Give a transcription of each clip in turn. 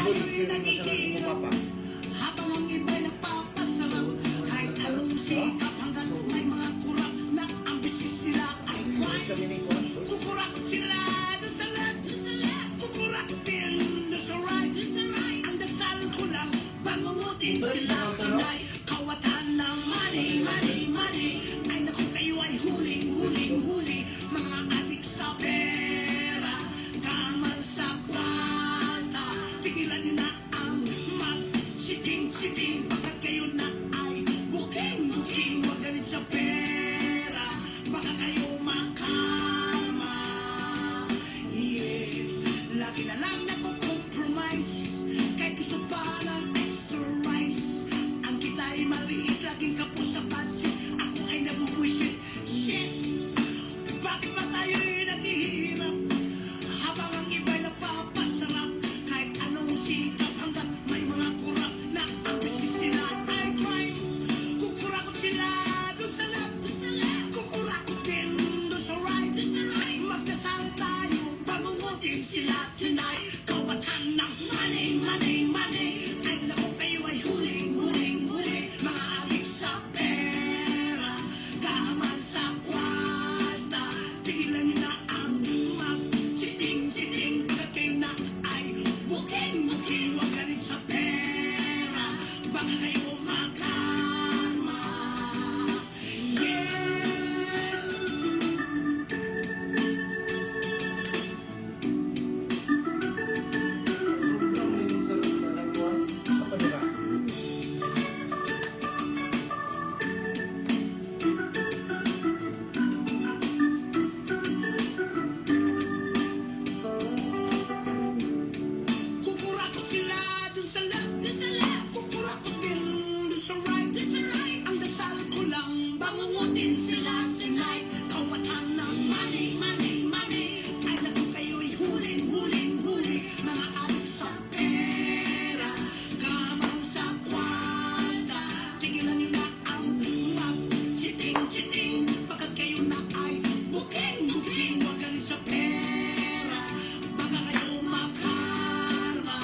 tayo'y naghihirap habang ang iba'y nagpapasarap. Kahit anong sikap hanggang may mga kurap na ang bisis nila ay crime. Kukurakot sila doon sa left, kukurakot din doon sa right. Ang dasal ko lang, bangungutin sila tonight. Kawatan ng money, money, money. Ay naku, kayo ay huling, huling, huli. Mga adik sa pera, gaman sa kwanta. Tigilan niyo na ang mag-siting-siting. Bakit kayo na ay booking-booking. Huwag galit sa pera, baka kayo makama. Yeah, lagi na lang nako-compromise. Kahit gusto pa ng extra rice. Ang kita'y maliit, laging kapos sa budget. Ako ay nabubuisit. Shit, bakit pa tayo'y naghihirap habang ang iba'y napapasarap? Kahit anong sikap hanggang may mga kurap na ang business nila ay crime. Kukurakot sila doon sa left, kukurakot din doon sa right. Magdasal tayo, bangungutin sila tonight. Kawatan ng money, money, money. Ay naku, kayo ay huling, huling, huli. Mga adik sa pera, gaman sa kwarta. Tigilan niyo na ang mag-siting-siting. Bakit kayo na ay booking-booking. Huwag galit sa pera, baka kayo makarma. Yeah. Kukurakot sila dun sa left, kukurakot din dun sa right. Ang dasal ko lang, bangungutin sila tonight. Kawatan ng money, money, money. Ay naku, kayo'y huling, huling, huli. Mga adik sa pera, gaman sa kwarta. Tigilan niyo na ang mag-siting-siting. Bakit kayo na ay booking-booking. Huwag galit sa pera, baka kayo makarma.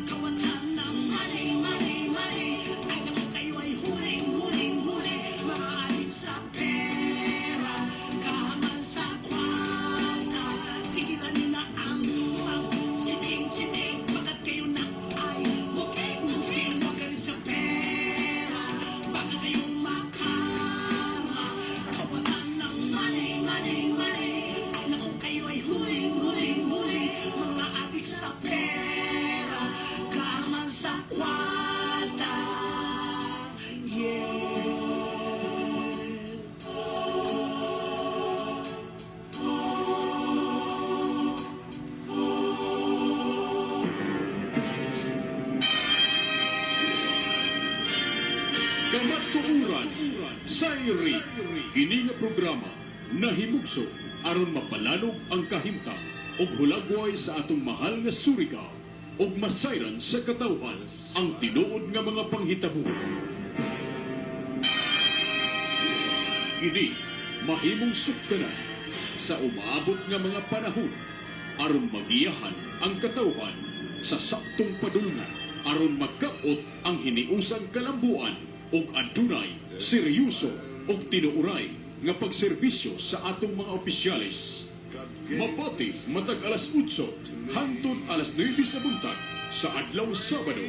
Kawatan ng money, money, money. Ay naku, kayo ay huling, huling, huli. Mga adik sa pera, gaman sa kwarta. Tigilan niyo na ang mag-siting-siting. Bakit kayo na ay booking-booking. Huwag galit sa pera, baka kayo makarma. Kawatan ng money, money, money. Ay naku, kayo ay huling, huling, huli. Mga adik sa pera, gaman sa kwarta. Yeah. Kamatuuran sa iri kini nga programa nahimugso aron mapalanog ang kahimtang ug hulagway sa atong mahal nga Surigao ug masayran sa katawhan ang tinuod nga mga panghitabo. Kini mahimong sukdanan sa umaabot nga mga panahon aron magiyahan ang katawhan sa saktong padulngan aron magkaot ang hiniusang kalambuan ug adunay seryoso ug tinuuray nga pagserbisyo sa atong mga opisyales. Mapati matag alas 8 hangtod alas 9 sa buntag sa adlaw Sabado.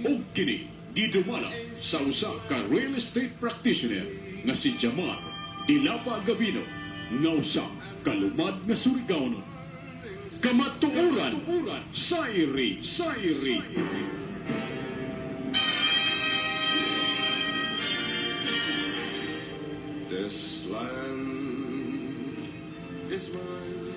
Og kini gidumala sa usa ka real estate practitioner nga si Jamar Dilapa Gabino nga usa ka lumad nga Surigaonon. Kamatuuran sa iri. This land is mine.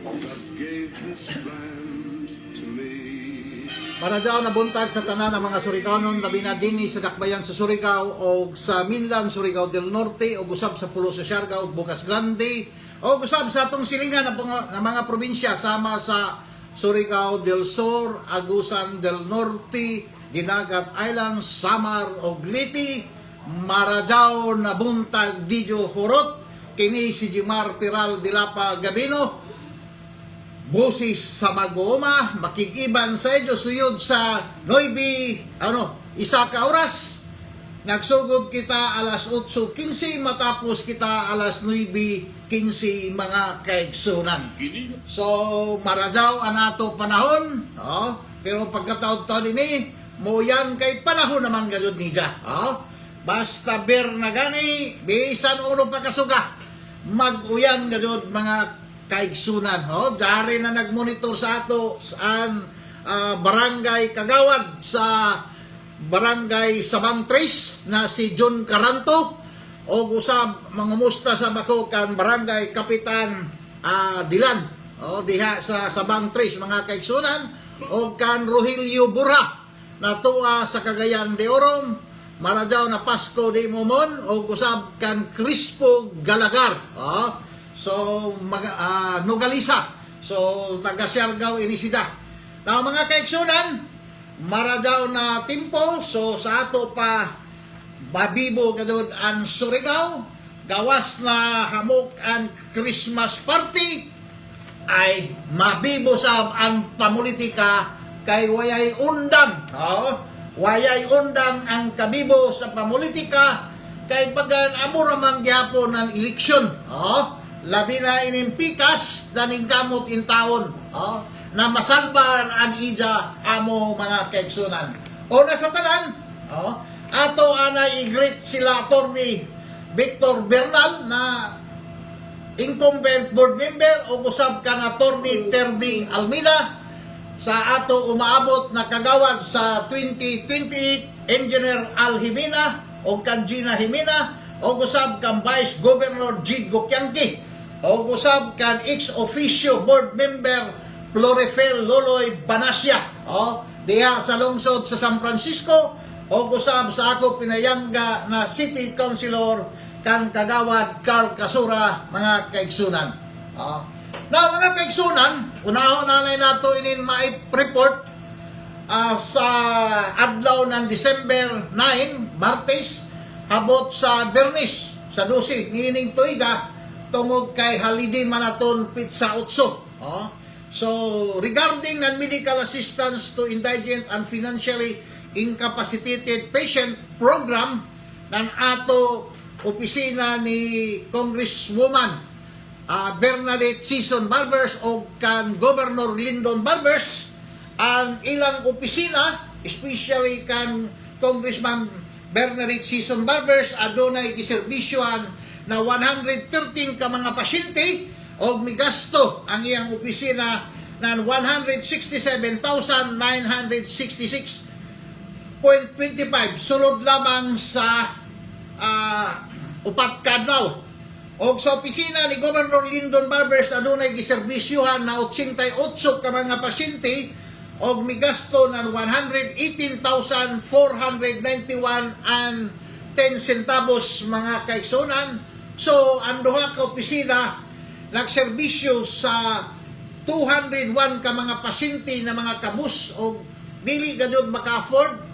God gave this land to me. Para daw nabuntag sa tanan ng mga Surigaonon labi na dinhi sa dakbayan sa Surigao o sa Minlan, Surigao del Norte o usab sa Pulo sa Siargao ug Bocas Grande o usab sa atong silingan ng mga probinsya sama sa Surigao del Sur, Agusan del Norte, Dinagat Island, Samar ug Liti. Maradaw na buntag Didio Hurot kini si Jimar Piral Dilapa Gabino Busis sa Magoma, makikiban sa inyo suyod sa 9, isa ka oras. Nagsugod kita alas 8:15, matapos kita alas 9:15 mga kaigsunan. Kini So, maradaw anato panahon, pero pagkataon-taon ini, mo yan kay panahon naman gayud niya. Basta ber na gani, bisan uno pa kasuga, mag-uyan gayud mga kaigsunan. Dari na nagmonitor sa ato saan barangay Kagawad sa barangay Sabang Tres na si John Caranto o usab mangumusta sa bako kan barangay Kapitan Dilan diha sa Sabang Tres mga kaigsunan o kan Rogelio Burha na tuwa sa Cagayan de Oro, maradaw na Pasko de Momon o usab kan Crispo Galagar so Nogalisa so taga Siargao inisida na mga kaigsunan maradaw na timpo, so sa ato pa babibo kadud ang Surigao, gawas na hamok ang Christmas party, ay mabibo sa ang pamulitika kay wayay undang. Wayay undang ang kabibo sa pamulitika kay bagan amo ramang gyapon ng eleksyon. Labi na inimpikas daning kamot in taon. Na masalbar ang ija amo mga kaigsunan. O nasa tanan, ato ana i-greet sila Attorney Victor Bernal na incumbent board member o usab kan Attorney Terdy Almeida sa ato umaabot na kagawad sa 2028 Engineer Al Jimena o kan Gina Jimena o usab kan Vice Governor Jig Gokyangki o usab kan ex-officio board member Florefel Loloy Banasya diha sa lungsod sa San Francisco o kusab sa ako pinayangga na City Councilor kan Kagawad Carl Casura mga kaigsunan. Na mga kaigsunan, unahon nanay nato inin ma-report sa adlaw ng December 9, Martes, habot sa Bernis, sa Dusi, niining tuiga, tungod kay halidin manaton pizza 8. So, regarding non-medical assistance to indigent and financially incapacitated patient program ng ato opisina ni Congresswoman Bernadette Sison Barbers o kan Governor Lyndon Barbers, ang ilang opisina, especially kan Congressman Bernadette Sison Barbers, adunay giserbisyohan na 113 ka mga pasyente o migasto ang iyang opisina ng 167,966.25 sulod lamang sa upat kadlaw. O sa opisina ni Governor Lyndon Barbers adunay giserbisyuhan na 88 ka mga pasyente o migasto ng 118,491.10 mga kaigsunan. So ang duha ka opisina nagserbisyo sa 201 ka mga pasyente na mga kabus o dili gayud maka-afford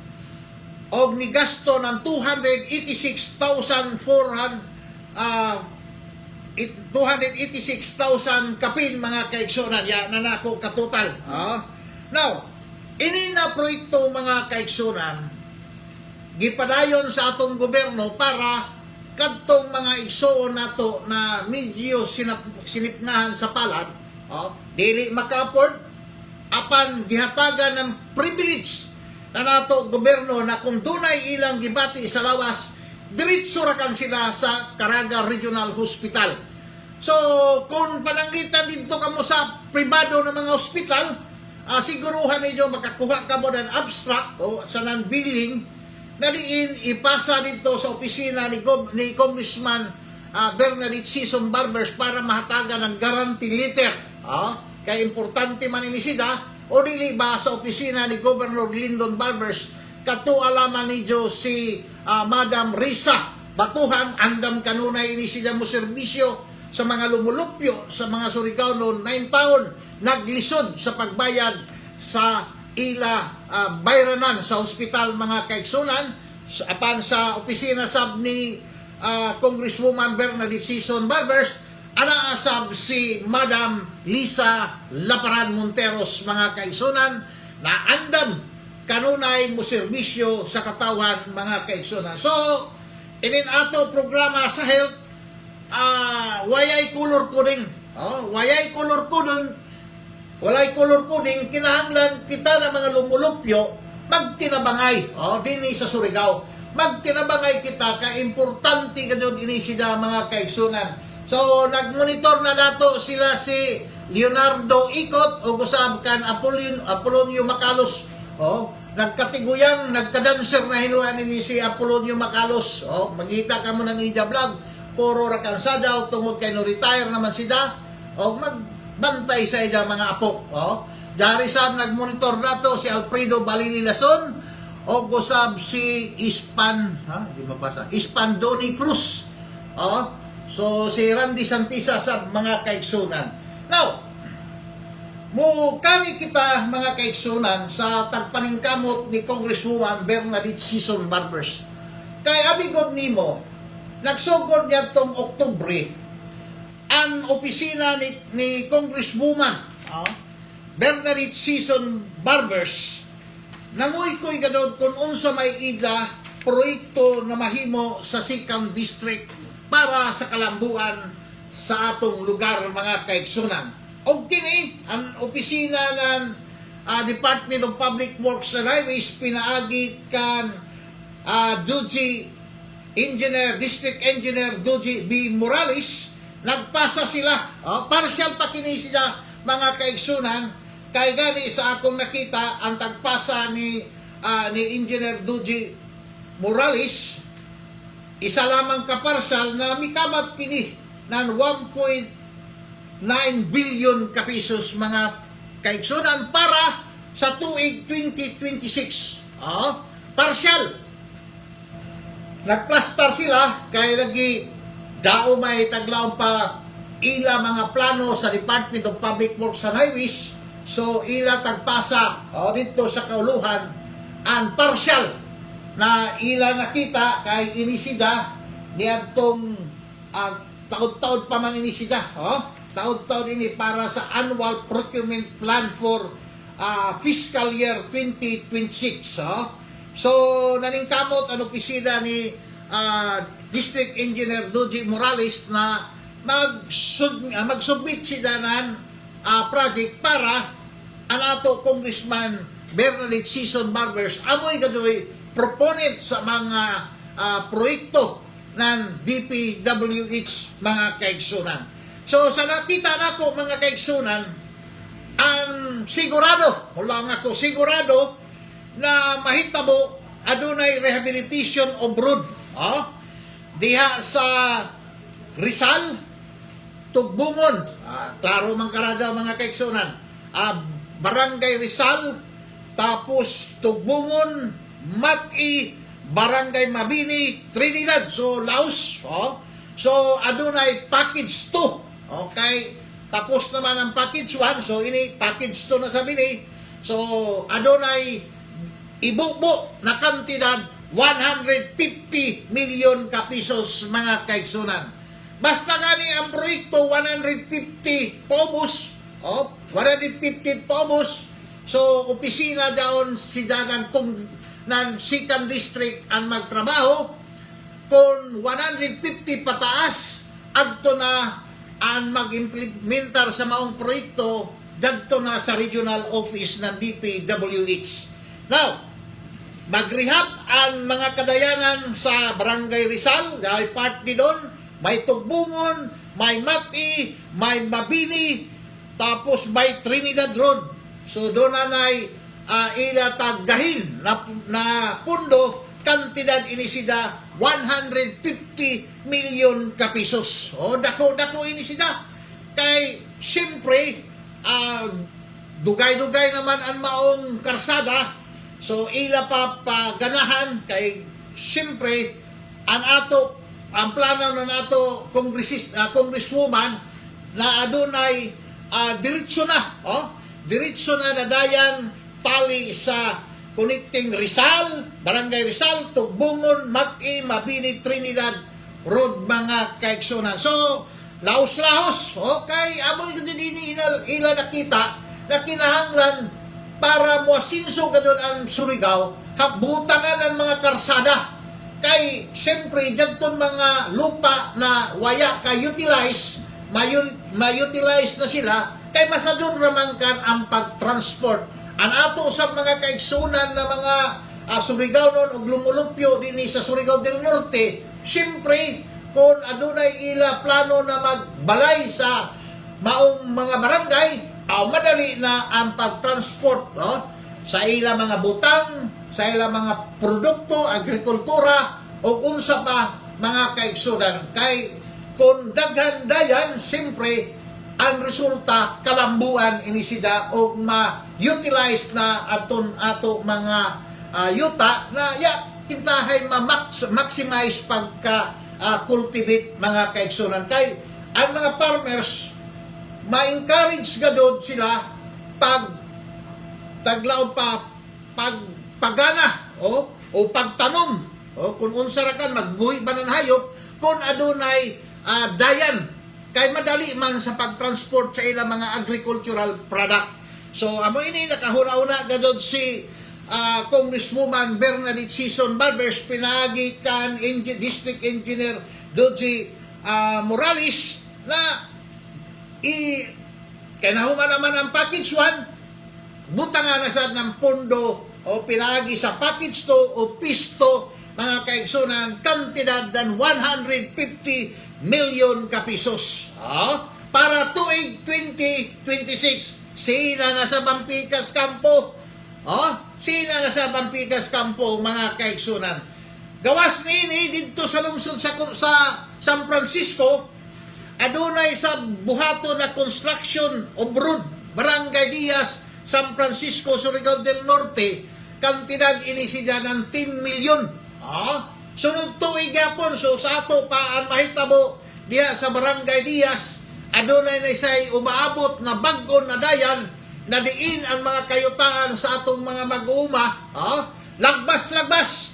o nigasto ng 286,000 kapin mga kaigsunan na nako katotal. Now, ini na proyekto mga kaigsunan gipadayon sa atong gobyerno para kadtong mga igsoon nato na medyo sinipngahan sa palad, dili maka-afford, apan gihatagan ng privilege na nato gobyerno na kung dunay ilang gibati sa lawas, diretso ra kan sila sa Caraga Regional Hospital. So, kung pananglitan dito kamo sa pribado ng mga hospital, siguruhan ninyo makakuha ka mo ng abstract o sa non-billing na diin ipasa dito sa opisina ni Congressman Bernadette Sison Barbers para mahatagan ng guarantee letter. Kaya importante man ini sida o dili ba sa opisina ni Governor Lyndon Barbers katualaman niyo si Madam Risa Batuhan andam kanunay ini siya mo serbisyo sa mga lumulupyo sa mga Surigao noon 9 taon naglisod sa pagbayad sa ila bayranan sa ospital mga kaigsunan apan sa opisina sab ni Congresswoman Bernadette Sison Barbers anaasab si Madam Lisa Laparan Monteros, mga kaigsunan, na andam kanunay mo serbisyo sa katawan, mga kaigsunan. So, inin ato programa sa health, wayay color coding. Wayay color coding, walay color coding, kinahanglan kita na mga lumulupyo, magtinabangay, dinhi sa Surigao. Magtinabangay kita, ka-importante ka dyan inisida, mga kaigsunan. So, nag-monitor na nato sila si Leonardo Ikot o gusab kan Apolonio Macalos. Nagkatiguyang, nagkadanser na hinuan ni si Apolonio Macalos. Magkita ka mo ng Ija Vlog, puro rakansada o tungod kay no retire naman sida o magbantay sa ija mga apo. Dari sab nagmonitor nato si Alfredo Balili Lason o gusab si Ispan Doni Cruz. So si Randy Santisa sa mga kaigsunan. Now, mo kami kita, mga kaigsunan, sa tagpaningkamot ni Congresswoman Bernadette Sison Barbers. Kay abigod nimo, nagsugod niya tong Oktubre ang opisina ni Congresswoman Bernadette Sison Barbers. Nanguy-koy gadod kung unsa may ida proyekto na mahimo sa Sikam District para sa kalambuan sa atong lugar, mga kaigsunan. O kini, ang opisina ng Department of Public Works and Highways pinaagi kan District Engineer Duji B. Morales, nagpasa sila. Partial pa kini siya, mga kaigsunan, kay gani sa akong nakita ang tagpasa ni Engineer Duji Morales, isa lamang kaparsal na mikamat kini ng 1.9 billion kapisos, mga kaigsunan, para sa tuig 2026. Partial. Nagplastar sila kay lagi dao may taglaw pa ila mga plano sa Department of Public Works and Highways. So ila tagpasa dito sa kauluhan ang partial na ila nakita kay inisida niadtong taod-taod pa man inisida. Taod-taod ini para sa annual procurement plan for fiscal year 2026. So naningkamot ang opisina ni District Engineer Duji Morales na mag-submit sila ng project para ang ato Congressman Bernadette Sison Barbers amoy gadoy proponent sa mga proyekto ng DPWH, mga kaigsunan. So sa nakita nako, mga kaigsunan, ang sigurado, mula nga ako sigurado na mahitabo adunay rehabilitation of road diha sa Rizal, Tugbungon, klaro man karadya, mga kaigsunan, Barangay Rizal, tapos Tugbungon, Mati, Barangay Mabini, Trinidad, so Laos. So adunay package 2. Okay, tapos naman ang package 1, so ini package 2 na sabi ni. So adunay ibubo na kantidad 150 million kapisos, mga kaigsunan. Basta gani ang proyekto 150 pobos, 150 pobos. So opisina daon si Jagan kung ng Sikam District ang magtrabaho, kung 150 pataas adto na ang mag-implementar sa maong proyekto dagto na sa regional office ng DPWH. Now, mag-rehab ang mga kadayanan sa Barangay Rizal, may part ni doon, may Tugbungon, may Mati, may Mabini, tapos may Trinidad Road. So doon na ila taggahin na pundo, kantidad inisida 150 million kapisos. Dako inisida. Kay siyempre dugay-dugay naman ang maong karsada. So ila pa ganahan kay siyempre ang plano na nato congresswoman na adunay diretso na nadayan tali sa connecting Rizal, Barangay Rizal, Tugbungon, Mati, Mabini, Trinidad Road, mga kaigsunan. So laos-laos. Okay, amoy ka din ila nakita na kinahanglan para mo asinso ka doon ang Surigao, habutangan ang mga karsada. Kay, siyempre, dyan ton mga lupa na waya ka-utilize, ma-utilize na sila, kay masadun ramang kan ang pag-transport. Ang ato sa mga kaigsunan na mga Surigao noon o lumulupyo din sa Surigao del Norte, siyempre, kung adunay ila plano na magbalay sa maong mga barangay, madali na ang pag-transport, no? Sa ila mga butang, sa ila mga produkto, agrikultura, o unsa pa mga kaigsunan. Kay kung daghan dayan, siyempre, ang resulta, kalambuan inisida o ma-utilize na ato mga yuta na kintahay ma-maximize pagka-cultivate mga kaigsunan. Kay ang mga farmers, ma-encourage gadod sila taglaw pa pagana o pagtanom kung unsa ra kan magbuhi ba ng hayop kung adunay dayan kay madali man sa pagtransport sa ilang mga agricultural product. So amo ini nakahuna-una gadod si Congresswoman Bernadette Sison Barbers, pinagi kan District Engineer Doji Morales na kanahuman naman ang package 1, butangan na sa ng pondo o pinagi sa package 2 o pisto mga kaigsunan, kantidad ng 150 million kapisos. Para tuig 2026, sina na sa Bampikas Campo. Sina na sa Bampikas Campo mga kaigsunan. Gawas nini dito sa lungsod sa San Francisco, adunay sa buhato na construction of road, Barangay Diaz, San Francisco, Surigao del Norte, kantidad inisida ng 10 milyon. Sunod tuig yapon, so sa ato pa ang mahitabo diya sa Barangay Diaz, adunay na isay umaabot na bagon na dayan na diin ang mga kayutaan sa atong mga mag-uuma. Lagbas.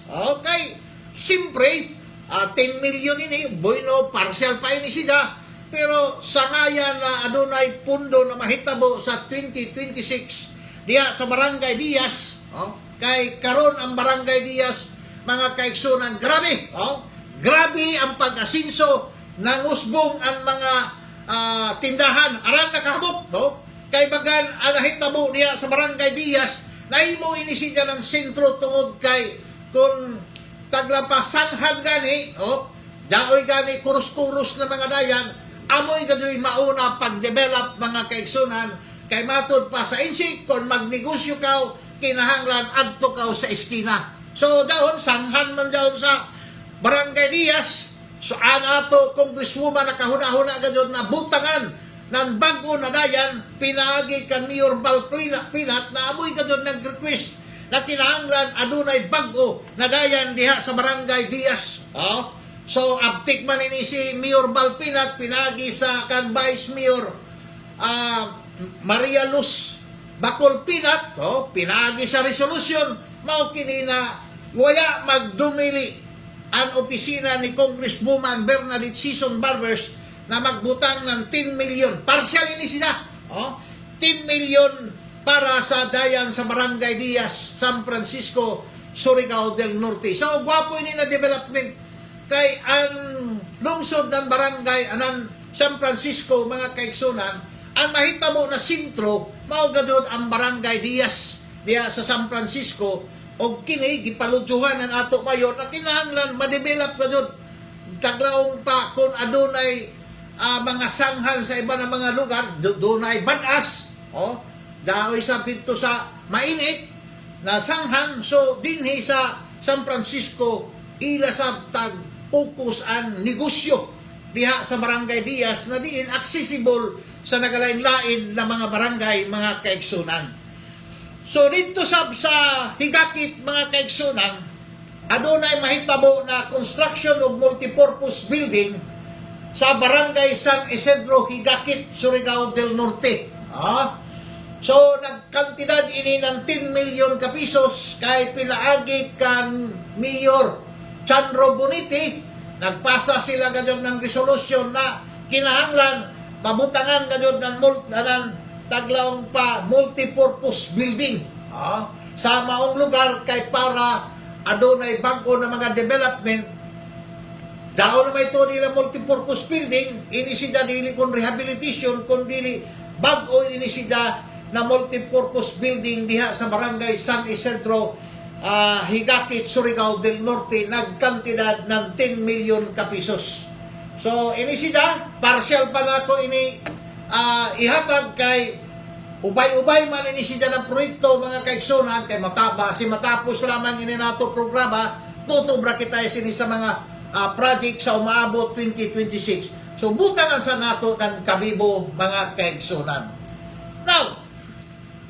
Okay, siyempre, 10 milyon ini, bueno, partial pa ini siya. Pero sa ngayan na adunay pundo na mahitabo sa 2026 diya sa Barangay Diaz, kay karon ang Barangay Diaz mga kaigsunan, grabe, grabe ang pag-asinso ng usbong ang mga tindahan aran nakahabot, kay bagan ang nahitabo diya sa Barangay Diaz na imo inisita ng sentro tungod kay kung taglapasanghad gani, daoy gani kurus-kurus na mga dayan, amoy gadoy mauna pag-develop mga kaigsunan kay matod pa sa insik kung magnegosyo ka kinahanglan adto ka sa eskina. So daon sanghan man daon sa Barangay Diaz, so ato Congresswoman nakahuna-huna gadyon na butangan ng bago na dayan pinaagi kan Mayor Bal Pinat na amoy gadyon nag-request na kinahanglan adunay bago na dayan diha sa Barangay Diaz. So, abtik man ini si Mayor Balpinat, pinagi sa kan Vice Mayor Maria Luz Bacol Pinat, pinagi sa resolution, mao kini na waya magdumili ang opisina ni Congresswoman Bernadette Sison Barbers na magbutang ng 10 million. Partial ini sila. 10 million para sa dayan sa Barangay Diaz, San Francisco, Surigao del Norte. So, gwapo ini na development kay ang lungsod ng barangay anan San Francisco mga kaigsunan ang mahitabo na sentro mao gadod ang Barangay Diaz diya sa San Francisco og kini gipaludyohan ang ato mayor na kinahanglan ma-develop gadod taglaong pa kung adunay mga sanghan sa iba na mga lugar dunay banas daoy sa pinto sa mainit na sanghan, so dinhi sa San Francisco ila sa tag focus ang negosyo diha sa Barangay Diaz na diin accessible sa nagalain-lain na mga barangay, mga kaigsunan. So dito sa Higakit mga kaigsunan, adunay mahitabo na construction of multipurpose building sa Barangay San Isidro, Higakit, Surigao del Norte. So nagkantidad ini ng 10 million kapisos kay pilaagi kan Mayor Chandro Bonite, nagpasa sila ganyan ng resolution na kinahanglan pabutangan gayud ng taglaong pa multipurpose building sa maong lugar kay para adunay bag-o na mga development. Daon na may ito nila multipurpose building, ini siya dili kon rehabilitation, kundi bag-o ini siya na multipurpose building diha sa barangay San Isidro, Higakit, Surigao del Norte, nagkantidad ng 10 million kapisos. So, ini siya, partial pa na ko ini ihatag kay ubay-ubay man ini siya ng proyekto mga kaigsunan kay matapos lamang ini nato programa, tutubra kita sini sa mga project sa umaabot 2026. So, butangan sa nato ng kabibo mga kaigsunan. Now,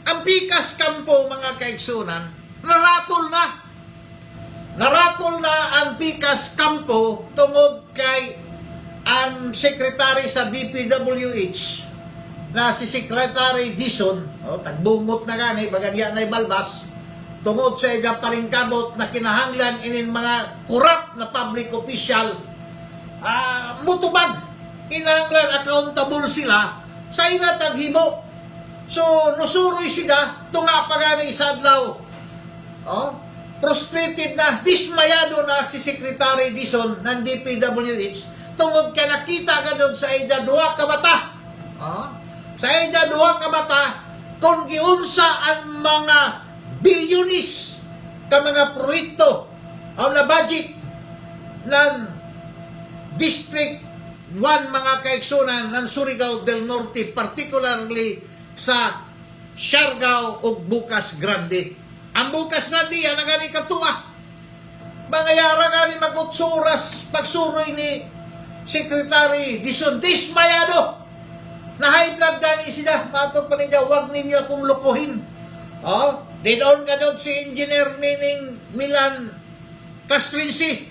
ang Pikas Campo mga kaigsunan, naratol na ang Pikas Campo tungod kay ang secretary sa DPWH na si Secretary Dison, tagbungot na gani, baganya na balbas, tungod sa iya palingkabot na kinahanglan inin mga corrupt na public official, mutubag, kinahanglan accountable sila sa inataghimo. So, nusuroy siya, tunga pa gani sa adlaw. Frustrated na, dismayado na si Secretary Dison ng DPWH tungod ka nakita ka doon sa iya duha ka mata. Sa iya duha ka mata, kung giunsa ang mga bilyonis ka mga proyekto na budget ng District 1 mga kaigsunan ng Surigao del Norte, particularly sa Siargao ug Bukas Grande. Ang Bukas Grande yan ang gani katuwa. Mangayara gani magutsuras pagsuroy ni Secretary Dison, dismayado. Na high blood gani siya. Matod pa ninyo, huwag ninyo akong lukuhin. Dinoon ka doon si Engineer Nining Milan Castrinci.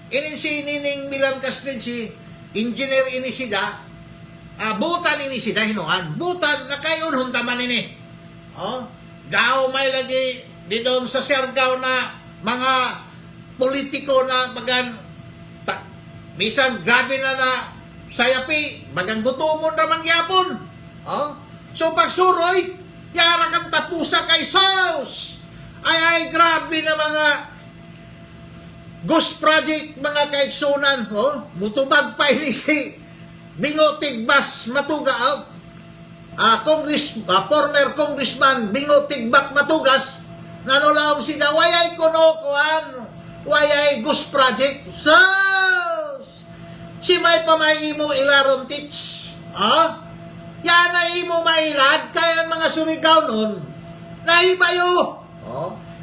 Ini si Nining Milan Castrinci, engineer ini siya. Butan ini siya, hinuan. Butan, nakayun huntaman ini. Daw may lagi dinoon sa Siargao na mga politiko na magan bisan grabe na sayapi, bagang gutumon naman yapon. So pagsuroy, yara kang tapusa kay Saus. Ay, grabe na mga ghost project, mga kaigsunan. Mutubag pa ini si Bingo Tigbas Matuga, former congressman Bingo Tigbak Matugas, nanulaong siya, wayay kunokuan, wayay ghost project. Saus! Si may pamaimo ilaron tits. Yan na imo mailad, kaya mga Surigao nun, naibayo.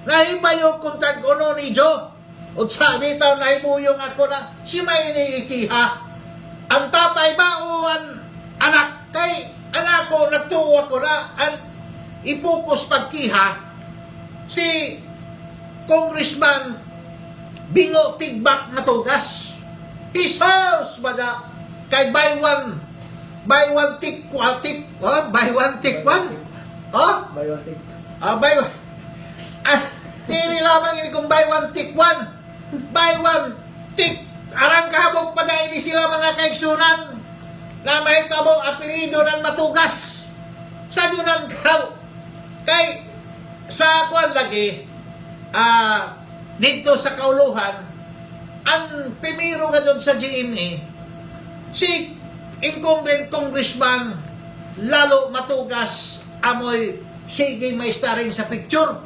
Naibayo kung tag-uno ni Jo. O sabi tayo, naibuyong ako na, si may iniikiha. Ang tatay ba o ang anak, kay anak ko, nagtuwa ko na, ang ipukus pagkiha, si Congressman Bingo Tigbak Matugas. His house ba na, kay buy one take one? Buy one take one? Buy one take. Buy one. Dili lamang ini kung buy one take one. Buy one take. Arang kabog pa na ini sila mga kaigsunan na may tabong apelido ng Matugas. Sa yunan kaw. Kay sa kwan lagi, dito sa kauluhan, ang pimiro ka doon sa GMA, si incumbent congressman Lalo Matugas amoy sige may starring sa picture.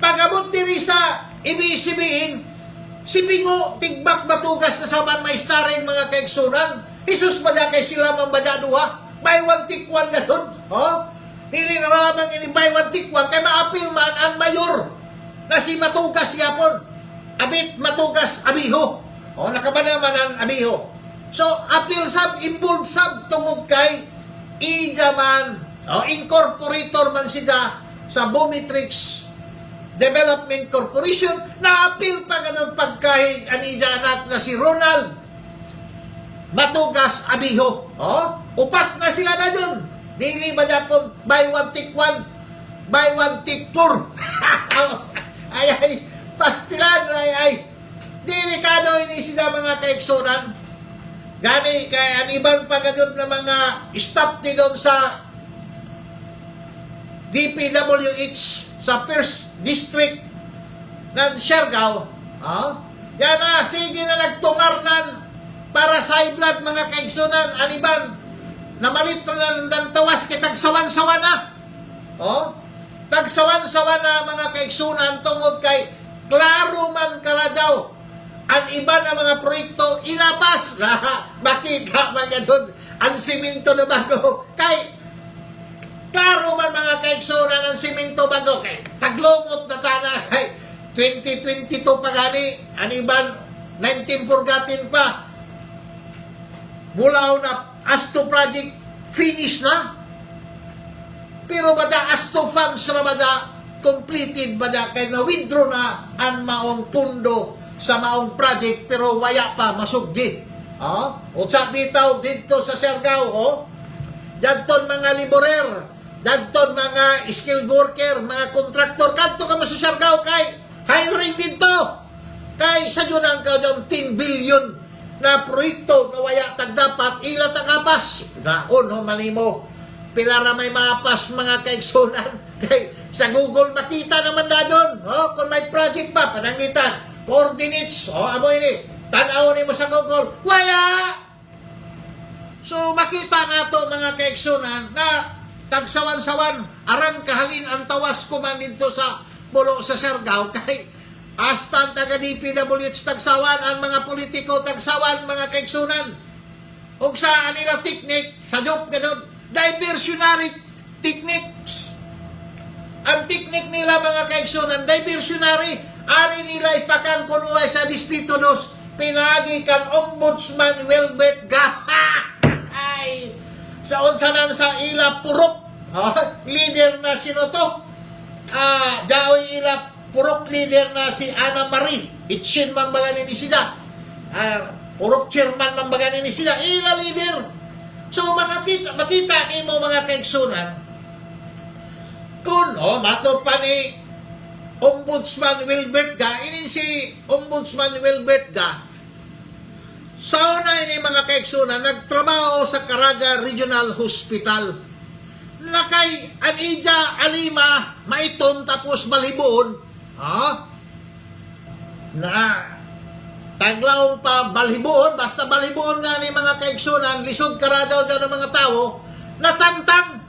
Pagabot diri sa ibisibihin, si Bingo Tigbak Matugas na saman may starring mga kaigsunan. Jesus ba kay sila mambajaduha? Buy one take one na doon. Dili na malamang ini buy one take one kay maapil man ang mayor na si Matugas yapon. Abit Matugas Abiho. Nakabana man ang Abiho. So, appeal sab, involved sab, tungod kay Ijaman, incorporator man siya sa Bumitrix Development Corporation, na-appeal pa ganun pagkahig anijanat na si Ronald Matugas Abiho. Upat na sila na dun. Dili ba dyan kung buy one take one, buy one take four. Ay, pastilan, ay. Delikado ini sila mga kaigsunan. Gani, kay ang iban pa ganyan na mga staff ni doon sa DPWH sa 1st District ng Siargao. Yan na, sige na nagtungarnan para sa iblat mga kaigsunan, ang iban na malit na ng tawas kay tagsawan-sawa na. Tagsawan-sawa na mga kaigsunan tungod kay klaro man kaladaw ang iba na mga proyekto inapas. Makita mga doon ang simento na bago kay klaro man mga kaigsunan ang simento bago kay taglumot na tana kay 2022 pa gani ang iban 19 pa mula na Asto project finish na. Pero bada Asto funds na bada completed bada kay na-withdraw na ang maong pundo sa maong project pero waya pa masugdi. O sa bitaw dito sa Siargao, dadton mga laborer, dadton mga skilled worker, mga contractor, kadto ka mo sa Siargao kay hiring dito. Kay sa yun ang 10 billion na proyekto na waya tag dapat ila tagapas. Gaon ho manimo pilara may mapas mga kaigsunan. Kay sa Google makita naman na doon. Kung may project pa panangitan, coordinates, amo ini. Tanaw nimo sa Google. Waya. So makita nato mga kaigsunan na tagsawan-sawan aran kahalin ang tawas ko man dito sa pulo sa Siargao kay hasta taga DPWH tagsawan ang mga politiko tagsawan mga kaigsunan. Ug sa nila technique sa job gadon diversionary techniques. Ang technique nila mga kaigsunan diversionary ari nila ipakang kunuay sa Distrito 2 pinagi kan Ombudsman Wilbert Gaha. Ay sa unsanan sa ila purok leader na sinoto daoy ila purok leader na si Ana Marie Itchin mambagan ni sida purok chairman mambagan ni sida ila leader. So makita nimo mga kaigsunan kun mato pa ni Ombudsman Wilbert Ga ini si Ombudsman Wilbert Ga sa una ini mga kaigsunan nagtrabaho sa Caraga Regional Hospital na kay Anija Alima maitom tapos balhiboon na taglaw pa balhiboon basta balhiboon nga ni mga kaigsunan lisod karadaw daw ng mga tao natantang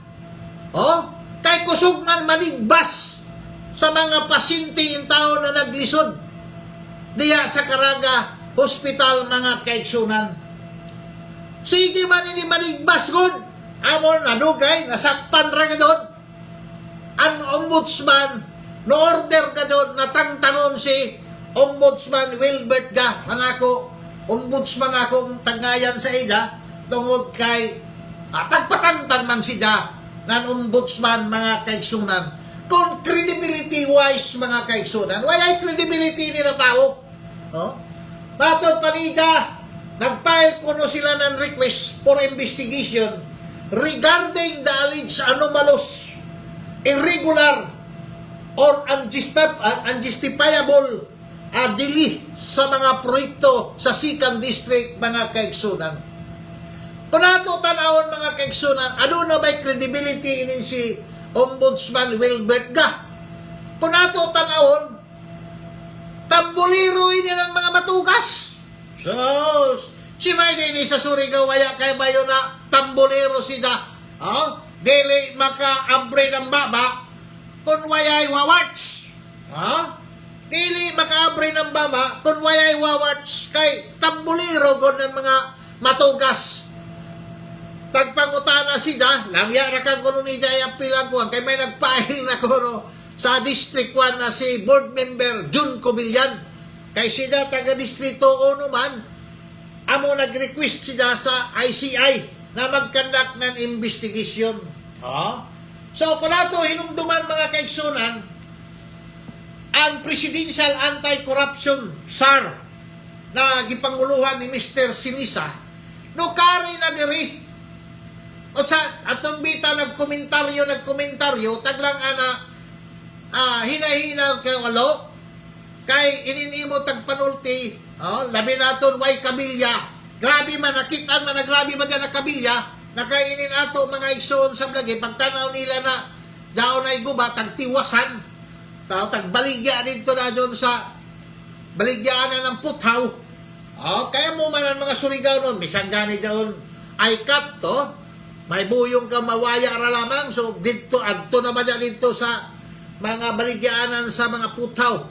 kay kusog man maligbas sa mga pasyente yung tao na naglisod diya sa Caraga Hospital mga kaigsunan. Sige man ini maligbas gud amon nadugay nasakpan ra gadon ang ombudsman no order ka doon na tangtangon si Ombudsman Wilbert Ga manako ombudsman akong tangayan sa iya tungod kay tagpatantang man siya ng ombudsman mga kaigsunan kung credibility wise mga kaigsunan wala credibility nila tao matod pa niya nagfile kuno sila ng request for investigation regarding the alleged anomalous irregular or unjustifiable delay sa mga proyekto sa 2nd District mga kaigsunan. Kung nato tanawon mga kaigsunan, ano na ba'y credibility inin si Ombudsman Wilbert Ga? Kung nato tanawon, tambuliro ini ng mga matugas. So, si may din sa Surigao waya kay bayo na tambuliro siya. Dili maka-abre ng baba kung wayay wawarts. Dili maka-abre ng baba kung wayay wawarts kay tambuliro ko ng mga matugas. Tagpangutana siya, nangyara kang kuno ni Jaya Pilaguan kay may nagpahil na kuno sa District 1 na si board member Jun Cobillan. Kay siya taga Distrito 1 man, amo nag-request siya sa ICI na mag-conduct ng investigation. So, kung nato hinumduman mga kaigsunan, ang Presidential Anti-Corruption SAR na gipanguluhan ni Mr. Sinisa, no kari na diri. O sa atong bita nagkomentaryo, taglang hinahinaw kay walo, kay ininimo tagpanulti, labi naton way kabilya, grabe man, nakitaan man na grabe man dyan na kabilya, nakainin ato mga igsoon sa blagi, pagtanaw nila na daon ay guba, tagtiwasan, tagbaligya dito na doon sa baligyaan ng puthaw. Kaya mo man ang mga Surigao noon, bisan gani dyan ay cut to, may buyong ka mawaya ra lamang, so dito, adto na ba dyan dito sa mga baligyaanan sa mga puthaw.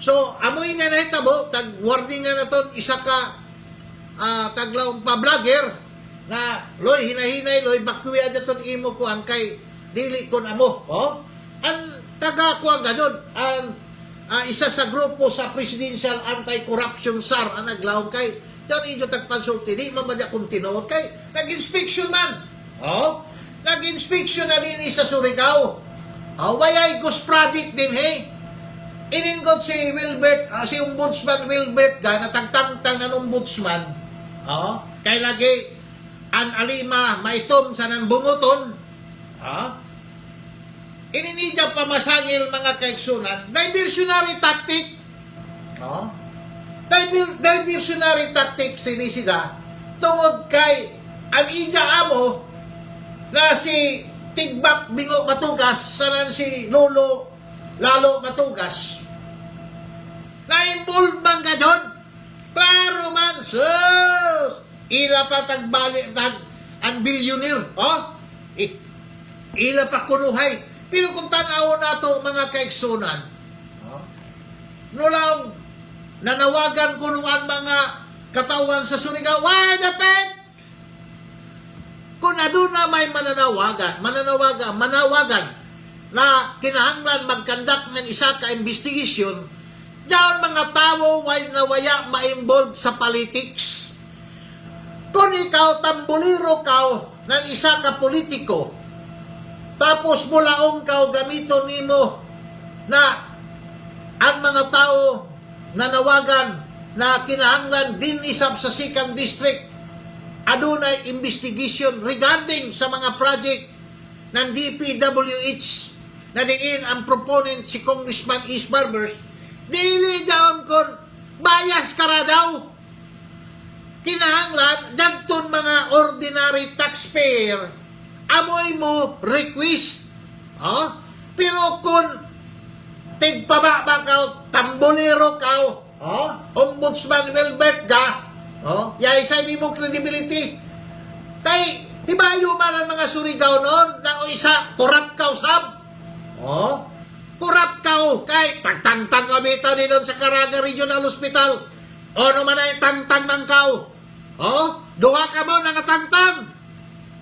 So, amoy nga nahitabo, tag-warning nga na to, isa ka taglaong pa-vlogger na loy hinahinay loy bakwiya daton imo ko ang kay dili kon amo ang taga ko ang ganun ang isa sa grupo sa Presidential Anti-Corruption SAR ang naglaong kay dan inyo tagpansulti di man madya kontinuod kay nag-inspection man nag-inspection na din sa Surigao wayay ghost project din ininggot si Wilbert si Ombudsman Wilbert ga natagtangtang ng Ombudsman kay lagi an alima maitom sa nan bunguton ininidya pamasangil mga kaigsunan diversionary tactic diversionary tactic sinisida tungod kay ang ija amo na si Tigbak Bingo Matugas sanan si Lolo Lalo Matugas na-involve man ka dyan klaro man sus ila pa tagbalik ang billionaire ila pa kunuhay pero kung tanaw na to mga kaigsunan nulang nanawagan kunuan mga katawan sa Surigao why the pet kung aduna may manawagan na kinahanglan magkandak ng isa ka investigation diyan mga tao way nawaya ma-involve sa politics. Kung ikaw tambuliro ka ng isa ka politiko, tapos mulaong ka gamiton nimo na ang mga tao na nawagan na kinahanglan din isab sa 2nd District adunay investigation regarding sa mga project ng DPWH na diin ang proponent si Congressman East Barbers dili daw kon bias ka ra daw kinahanglan dagton mga ordinary taxpayer amoy mo request pero kung tigpababa ka tambulero ka Ombudsman Wilbert ga yay sa mo credibility kay hibayo man ang mga Surigao noon na isa corrupt ka usab corrupt ka kay tagtangtang kami ito din sa Caraga Regional Hospital naman ay tangtang ng kao duha ka mo nangatangtang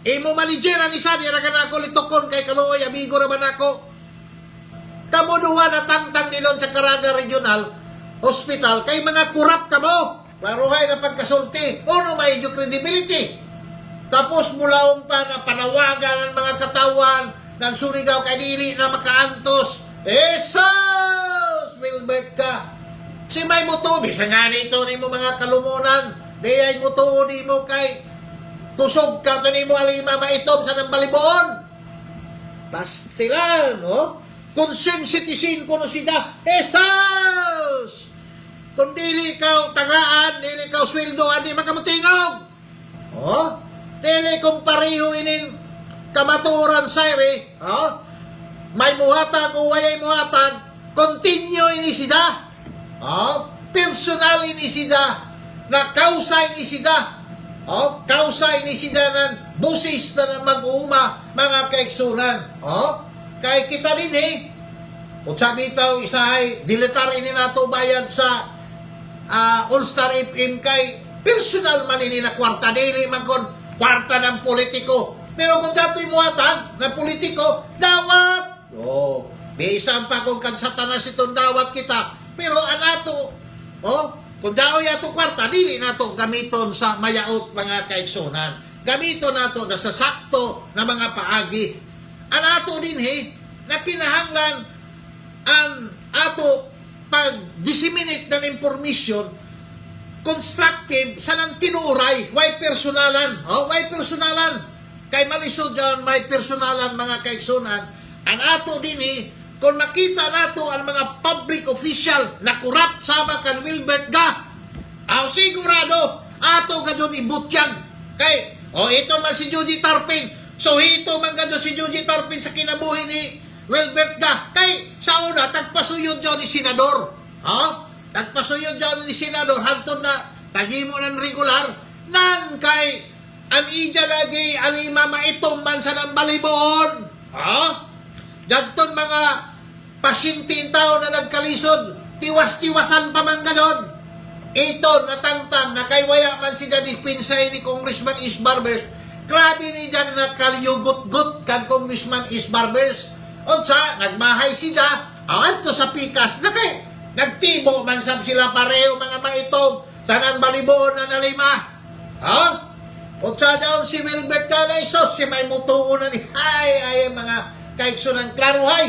imo manageran isa di raga na ako litokon kay kaluoy amigo naman ako kamo duha na tangtang din sa Caraga Regional Hospital kay mga corrupt ka mo laruhay na pagkasulti may credibility tapos mulaong pa na panawagan ng mga katawan ng Surigao kay dili na makaantos Jesus! Wilbert ka si may muto bisa nga nito ni mo mga kalumunan di ay muto ni mo kay kusog ka ni mo alima maitom sa ng baliboon pastilan concerned citizen kuno sida Jesus! Kung dili ikaw tagaan dili ikaw sweldo di makamutingog dili kung pareho inin kamaturan sayre may muhatag o wayay muhatag continue ini sida personal ini sida na kausa ini sida kausa ini sida ng busis na mag-uuma mga kaigsunan kay kita din kung sabi ito isa ay dilitar ini nato bayad sa All-Star FM kay personal man ini na kwarta dili man kon kwarta ng politiko pero kung dato'y muhatag na politiko dawat bisan pa kung kansatanas itong dawat kita pero anato kung daw yato kwarta dili nato gamiton sa mayaot mga kaigsunan gamiton nato na sa sakto na mga paagi anato din na kinahanglan ang ato pag-disseminate ng information constructive sa nang tinuray why personalan kay malisod dyan may personalan mga kaigsunan ang ato din kung makita nato ang mga public official na corrupt sama kan Wilbert ga sigurado ato gadyon ibutyag kay ito man si Joji Tarpin. So ito man gadyon si Joji Tarpin sa kinabuhi ni Wilbert Ga kay sa una tagpasuyod dyan ni senador. Tagpasuyod dyan ni senador hantod na tagimo ng regular nang kay ang ija lagi alima maitom man sa nang balibon. Dagton mga pasyente tao na nagkalisod, tiwas-tiwasan pa man gadon. Ito natangtang na kay waya man si Daddy Pinsay ni Congressman Is Barbers. Grabe ni dyan nakalyugot-gut kan Congressman Is Barbers. O sa nagmahay siya, ato sa pikas na kay nagtibo man sab sila pareho mga maitom sa nang balibon na nalima. O sa daon si Wilbert Canay sos si may mutuon na ni ay mga kaigso ng klaruhay.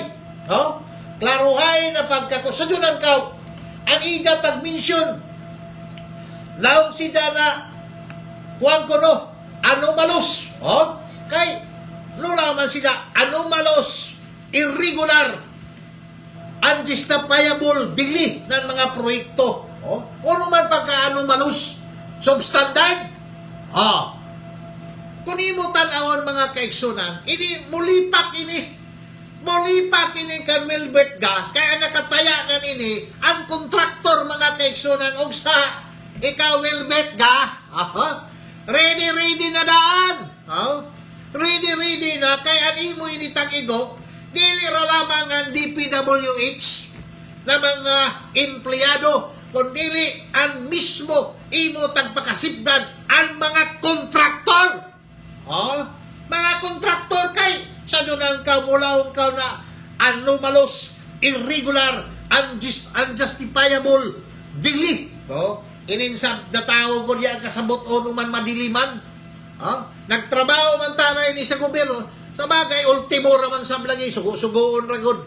Klaruhay na pagkakusadyunan ka ang iga tag-mention laong si Dana kuwang kuno anomalous kay lula man siya anomalous irregular unjustifiable dili ng mga proyekto ano man pagka-anomalous substandard kung imo tan-awon mga kaigsunan ini mulipak ini kan Wilbert Ga kaya nakataya na nini ang kontraktor mga kaigsunan og sa ikaw Wilbert Ga ready na daan ready na kaya imo ini tag-igo dili ra lamang ang DPWH na mga empleyado kundi ang mismo imo tagpakasipdan ang mga kontraktor mga kontraktor kay sa doon ka mulaong ka na anomalous, irregular, unjustifiable, dili. Ininsab na tao ko diyan kasabot o numan madiliman. Nagtrabaho man tanay ni sa gobyerno. Sa bagay, ultimo raman sa lagi, sugo-sugoon ragod.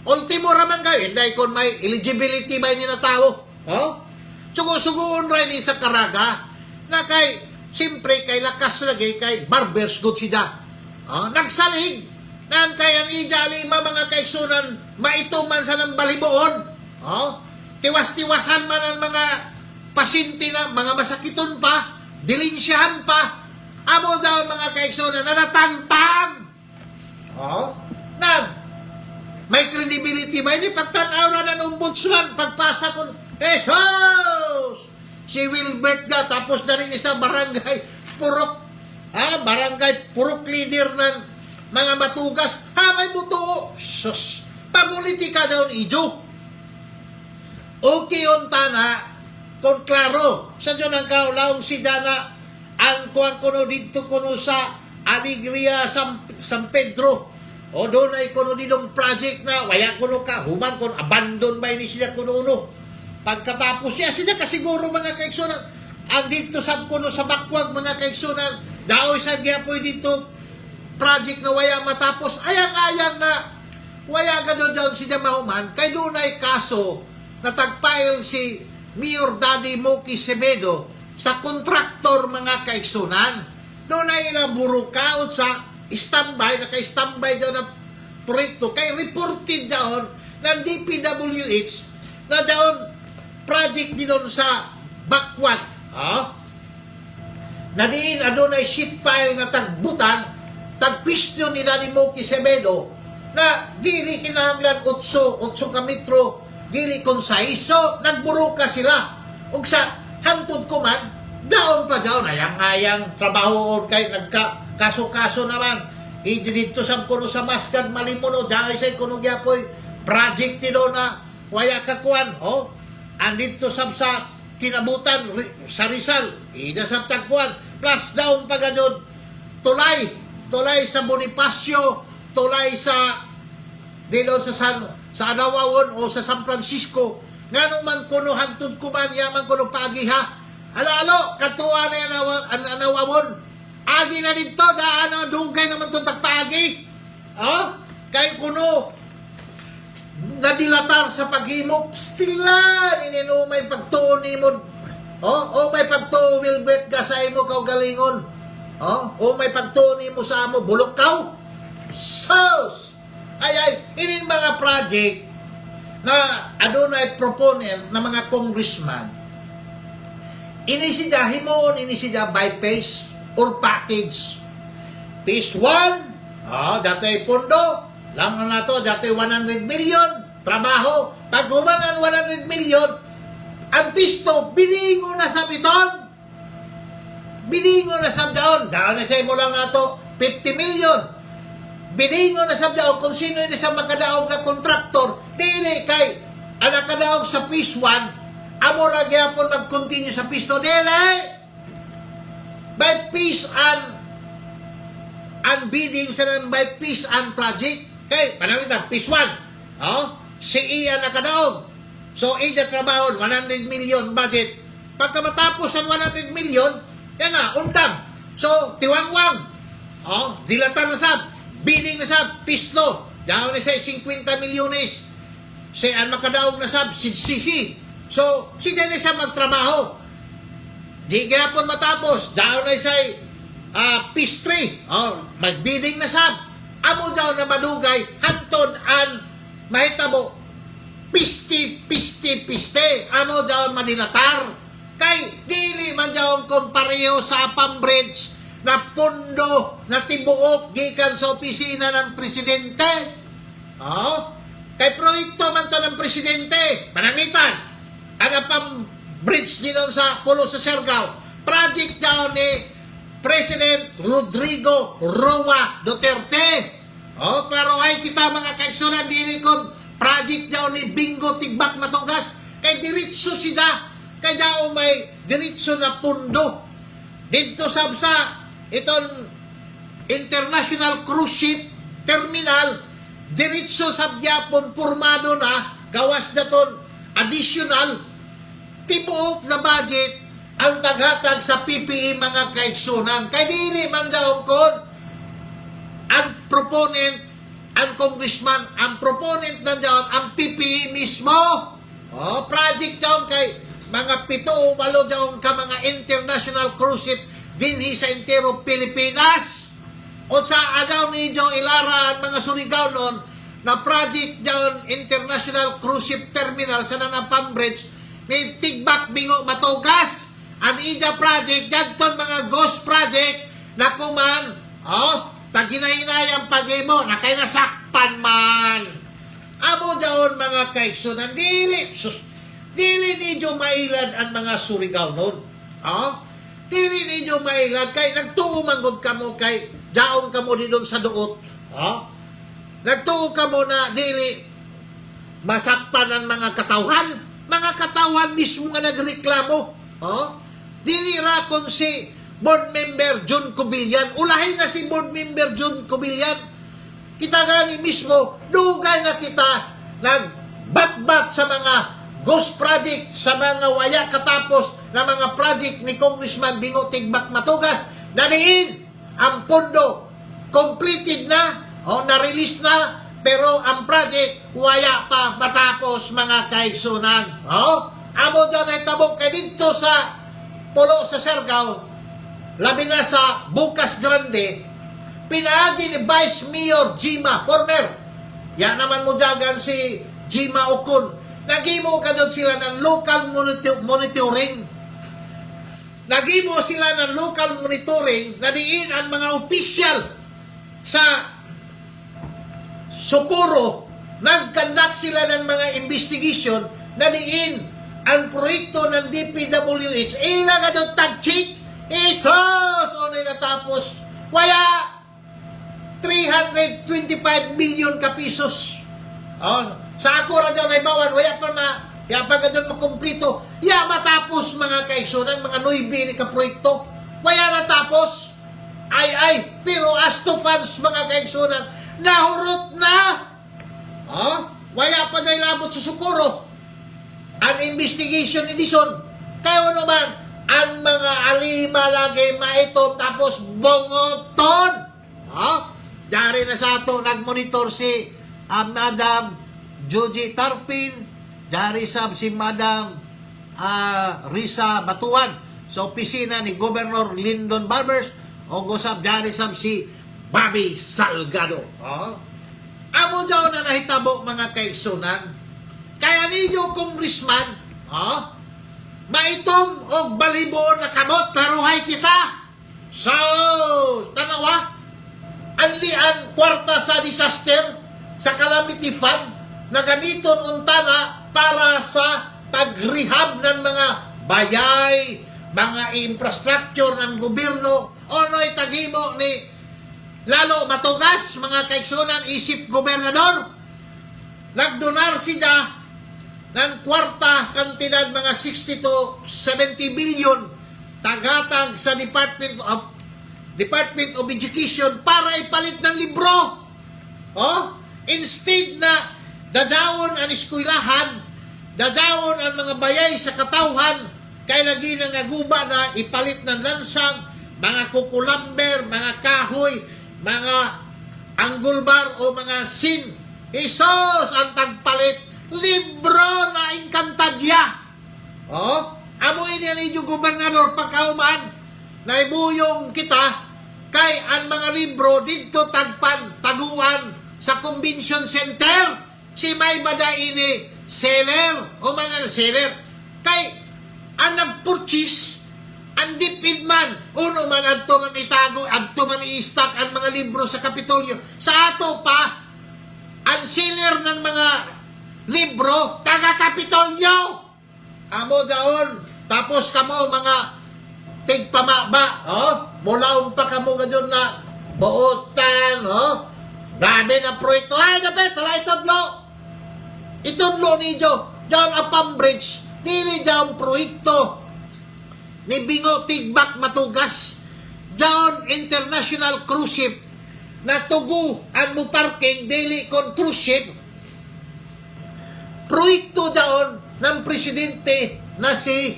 Ultimo raman kayo, hindi kung may eligibility ba ni na tao. Sugo-sugoon rin ni sa karaga na kay, siyempre kay lakas lagi, kay barbers good siya. Nagsalig nan kaya ni lima mga kaigsunan maituman sa ng baliboon tiwas-tiwasan man ang mga pasyente na mga masakiton pa dilinsyahan pa amo daw mga kaigsunan na natangtang nan may credibility ba hindi pagtanaw na ng ombudsman pagpasa ko Jesus si Wilbert Ga tapos na rin isang barangay purok barangay purok leader ng mga matugas. May buto. Sus. Pamulitika daw ijo. Okay unta na kung klaro. Sa dyan ang kaulaong si Dana ang kuwang kuno dito kuno sa Alegria San Pedro. O doon ay kuno dinong project na waya kuno ka. Human kung abandon ba ini siya kuno uno. Pagkatapos niya siya kasiguro mga kaigsunan. Ang dito sa kuno sa bakwag mga kaigsunan daoy sa giapoy dito project na waya matapos ayang-ayang na waya gadon daw si Mahuman kay doon ay kaso na tagpile si Mayor Daddy Moki Semedo sa kontraktor mga kaigsunan doon ay ilaburo kaot sa standby naka-standby daw na proyekto kay reported daw ng DPWH na daw project din doon sa bakwag na diin adunay sheet pile nga tagbutan tag-question ni Daddy Moki Semedo na dili kinahanglan 8 ka metro dili konsay so nagburuka sila ug sa hantod ko man daon pa daon ayang-ayang trabahoon kay nagka-kaso-kaso naman dito sa kuno sa Mascad Malimono dahil sa kuno gyapoy project nilo na waya kakuan andito sa kinabutan sa Rizal ida sa tagkuan plus daon pa ganun tulay sa Bonifacio tulay sa dito sa Anawawon o sa San Francisco ngano man kuno hantod ko man yaman kuno pagi ha alalo katuwa na ang Anawawon agi na dito daan dugay naman itong tagpagi kay kuno nadilatar sa paghimok stilan inino may pagtuon mo may pagtuon Wilbert Ga sa imo kaw galingon may pagtuon mo sa amo bulok kaw sus ay inin mga project na adunay proponent na mga congressman ini siya himon, ini siya by phase or package. Phase 1, dato'y pundo, lang na to, dato'y 100 million, trabaho. Pag human ang 100 million, ang pisto, biningo na sa biton. Biningo na sa daon. Daon na sa imo lang na to, 50 million. Biningo na sa daon kung sino yung sa makadaog na kontraktor, dili kay ang nakadaog sa phase 1, amo ra gyapon mag-continue sa pisto, dili. By phase and bidding sa nang by phase and project. Kay, panalitan, phase 1, si iya nakadaog. So, iya trabaho, 100 million budget. Pagka matapos ang 100 million, yan na, undang. So, tiwangwang. Dilatan na sab. Bidding na sab. Pisto. Daw na siya 50 milyones. Siya ang makadaog na sab. Si. So, siya na siya magtrabaho. Di gapon matapos. Daw na siya phase 3. Mag-bidding na sab. Amo daw na madugay. Hantod ang mahitabo. Piste. Amo daw madilatar. Kay dili man daw kumpareho sa Apam Bridge na pundo na tibuok gikan sa opisina ng presidente. Kay proyekto man to ng presidente. Panangitan, ang Apam Bridge din sa Pulo sa Siargao. Project daw ni President Rodrigo Roa Duterte. Klaro ay kita mga kaigsunan, dili kon project daw ni Bingo Tigbak Matugas. Kay diretso sida. Kaya may diretso na pundo dito sa itong International Cruise Ship Terminal, diretso sa Gyapon formado na gawas na ton additional tibuok na budget ang taghatag sa PPE mga kaigsunan. Kaya dili man daw kon ang proponent, ang congressman, ang proponent na daw ang PPE mismo. Project daw kay mga 7 o 8 daw ka mga international cruise ship dinhi sa entero Pilipinas. O sa agaw ni Joe Ilara ang mga Surigao noon na project daw International Cruise Ship Terminal sa Apam Bridge ni Tigbak Bingo Matugas. Ang ija project, dagton mga ghost project na kuman, taginay-inay ang pag-imo, na kay nasakpan man. Amo daw mga kaigsunan, dili ninyo mailad ang mga Surigao noon. Dili ninyo mailad kay nagtuumangod ka mo kay daong ka mo din sa duot. Nagtuo ka mo na dili masakpan ang mga katawhan. Mga katawhan mismo nga nagreklamo. Dili ra kung si board member John Cobillan. Ulahin na si board member John Cobillan. Kita gani mismo, dugay na kita nagbatbat sa mga ghost project, sa mga waya katapos na mga project ni Congressman Bingo Tigbak Matugas na diin ang pondo completed na, na-release na, pero ang project waya pa matapos mga kaigsunan. Amo dyan ay tabok kay dito sa Pulo sa Siargao, labi na sa Bukas Grande, pinaagi ni Vice Mayor Jima Former. Yan naman mo dagan si Jima Okun. Nagimo ka doon sila ng local monitoring. Nagimo sila ng local monitoring na diin ang mga official sa Socorro. Nagkandak sila ng mga investigation na diin ang proyekto ng DPWH. Ila ka doon tag-check. Isos! O na natapos. Waya 325 million ka pesos. Sa ako ra daw na ibawan, waya pa kaya pag doon makumplito, matapos mga kaigsunan, mga 9 ni ka-proyekto, waya natapos. Pero as to funds mga kaigsunan, nahurot na. Waya pa na ilabot sa Socorro. An investigation edison. Kaya naman, ang mga alima lagi maito tapos bongoton. Dari na sa ato, nag-monitor si Madam Joji Tarpin, dari sab si Madam Risa Batuan sa opisina ni Governor Lyndon Barbers, o gusab dari sab si Bobby Salgado. Amo daw na nahitabo mga kaigsunan, kaya ninyo congressman, maitom o balibo na kamot taruhay kita. So, tanawa, anlian kwarta sa disaster, sa calamity fund, na gamiton untana para sa pag-rehab ng mga bayay, mga infrastructure ng gobyerno, o no'y taghimo ni lalo matugas, mga kaigsunan, isip gobernador. Nagdonar siya ng kwarta kantidad mga 60 to 70 billion tagatag sa Department of Education para ipalit ng libro. Oh, instead na dadawon ang eskwelahan, dadawon ang mga bayay sa katawhan, kay lagi na nga guba na ipalit ng lansang, mga kukulamber, mga kahoy, mga anggulbar o mga sin. Isos ang pagpalit, libro na inkantadya. Oh, amoy niya ni gobernador pagkauman na ibuyong kita kay ang mga libro dito tagpan, taguan sa convention center. Si may bada ini seller o mga seller. Kay ang nag-purchase, ang dipid man, uno man adto man itago, adto man i-stock ang mga libro sa Kapitolyo. Sa ato pa, ang seller ng mga libro, taga-Kapitolyo. Amo daon, tapos kamo mga tigpamaba, mulaon pa kamo gadyon na buotan, grabe na proyekto. Ay, dapat, tala itudlo ninyo, John Apam Bridge, dili dyan proyekto ni Bingo Tigbak Matugas, John International Cruise Ship, na tugu ang mo parking dili kon cruise ship, proyekto dyan ng presidente na si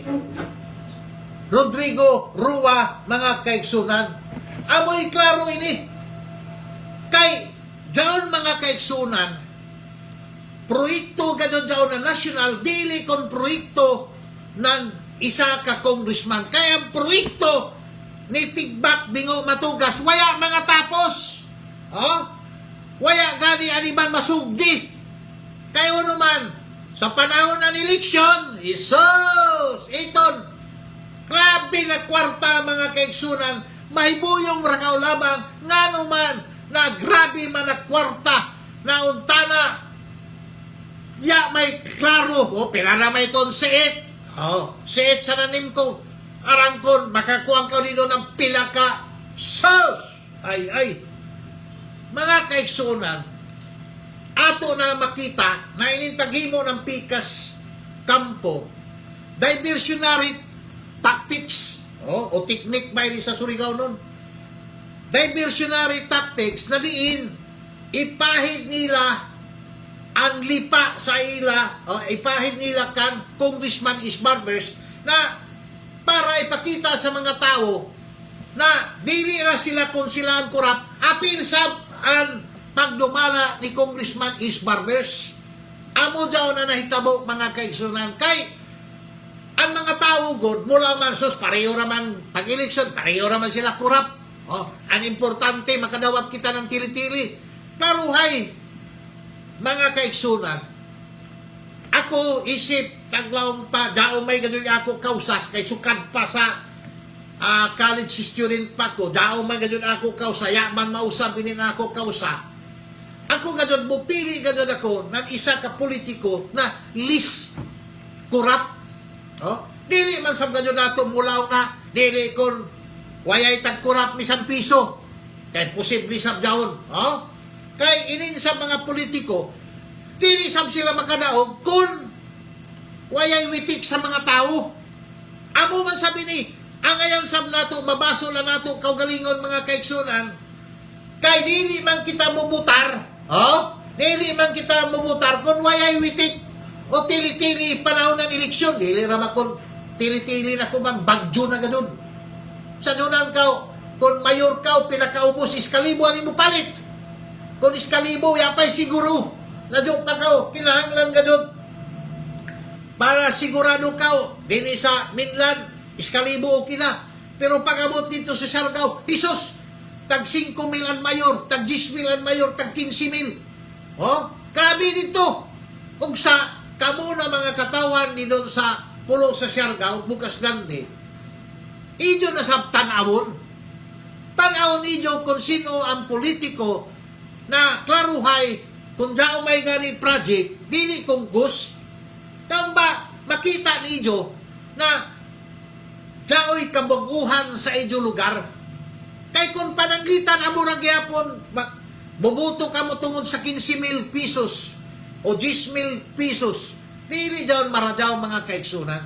Rodrigo Rua, mga kaigsunan. Amoy klaro ini. Kay dyan mga kaigsunan, proyekto gadon dyan na national, dili kon proyekto ng isa ka congressman. Kaya ang proyekto ni Tigbak Bingo Matugas, waya mga tapos. Waya gani animan masugdi. Kayo naman, sa panahon ng eleksyon, isos, iton, grabe na kwarta mga kaigsunan, mahibuyong rakaw lamang, nga naman, na grabe man na kwarta, na untana, ya may klaro, pila na may konseet, seet sa nanim ko, arangkon, makakuha ka nito ng pila ka, sos, ay, mga kaigsunan, ato na makita na inintaghimo ng pikas kampo, diversionary tactics, o technique ba sa Surigao nun? Diversionary tactics na diin, ipahid nila ang lipa sa ila, ipahid nila kan Congressman Isbarbers na para ipakita sa mga tao na dili na sila kung sila ang kurap, apil sa ang pagdumala ni Congressman Isbarbers. Amo daw na nahitabo mga kaigsunan. Kay ang mga tao god mula man sus pareho naman pag-eleksyon, pareho naman sila kurap. Ang importante makadawat kita ng tili-tili. Naruhay mga kaigsunan, ako isip taglaong pa daong may gadoy ako kausas kay sukad pa sa college student pa ko, daong may gadoy ako kausa, yaman mausap inin ako kausa. Ako gadon bupili gadon ako ng isa ka politiko na list kurap. Dili man sab gadon nato mulaw na dili kon wayay tag kurap ni 1 piso. Kay posible sab daon. Kay inin sa mga politiko, dili sab sila makadaog kung wayay witik sa mga tao. Amo man sabi ni, ang ayan sab nato, mabaso na nato kaugalingon mga kaigsunan, kay dili man kita mumutar, dili man kita mumutar kung wayay witik o tili-tili panahon ng eleksyon, dili raman kung tili-tili na kumang bagyo na ganun. Sa dunan ka, kung mayor ka, pinakaubos, iskalibo ani mo palit. Kung iskalibo, yapay siguro. Nadyo pa ka, kinahanglan ka doon. Para sigurado ka, din sa Minlan, iskalibo o kina. Pero pag-abot dito sa Siargao, isos, tag 5 mil ang mayor, tag 10 mil ang mayor, tag 15 mil. Grabe dito. Kung sa kamo na mga katawan ni doon sa pulo sa Siargao, Bukas Grande, ijo na sa tanawon. Tanawon ijo kung sino ang politiko na klaruhay kung dao may gani project, dili kung gus. Tamba, makita nijo na daoy kabaguhan sa ijo lugar. Kay kung pananglitan amo ra gyapon, bubuto ka mo tungod sa 15,000 pesos o 10,000 pesos. Dili daw maradaw mga kaigsunan.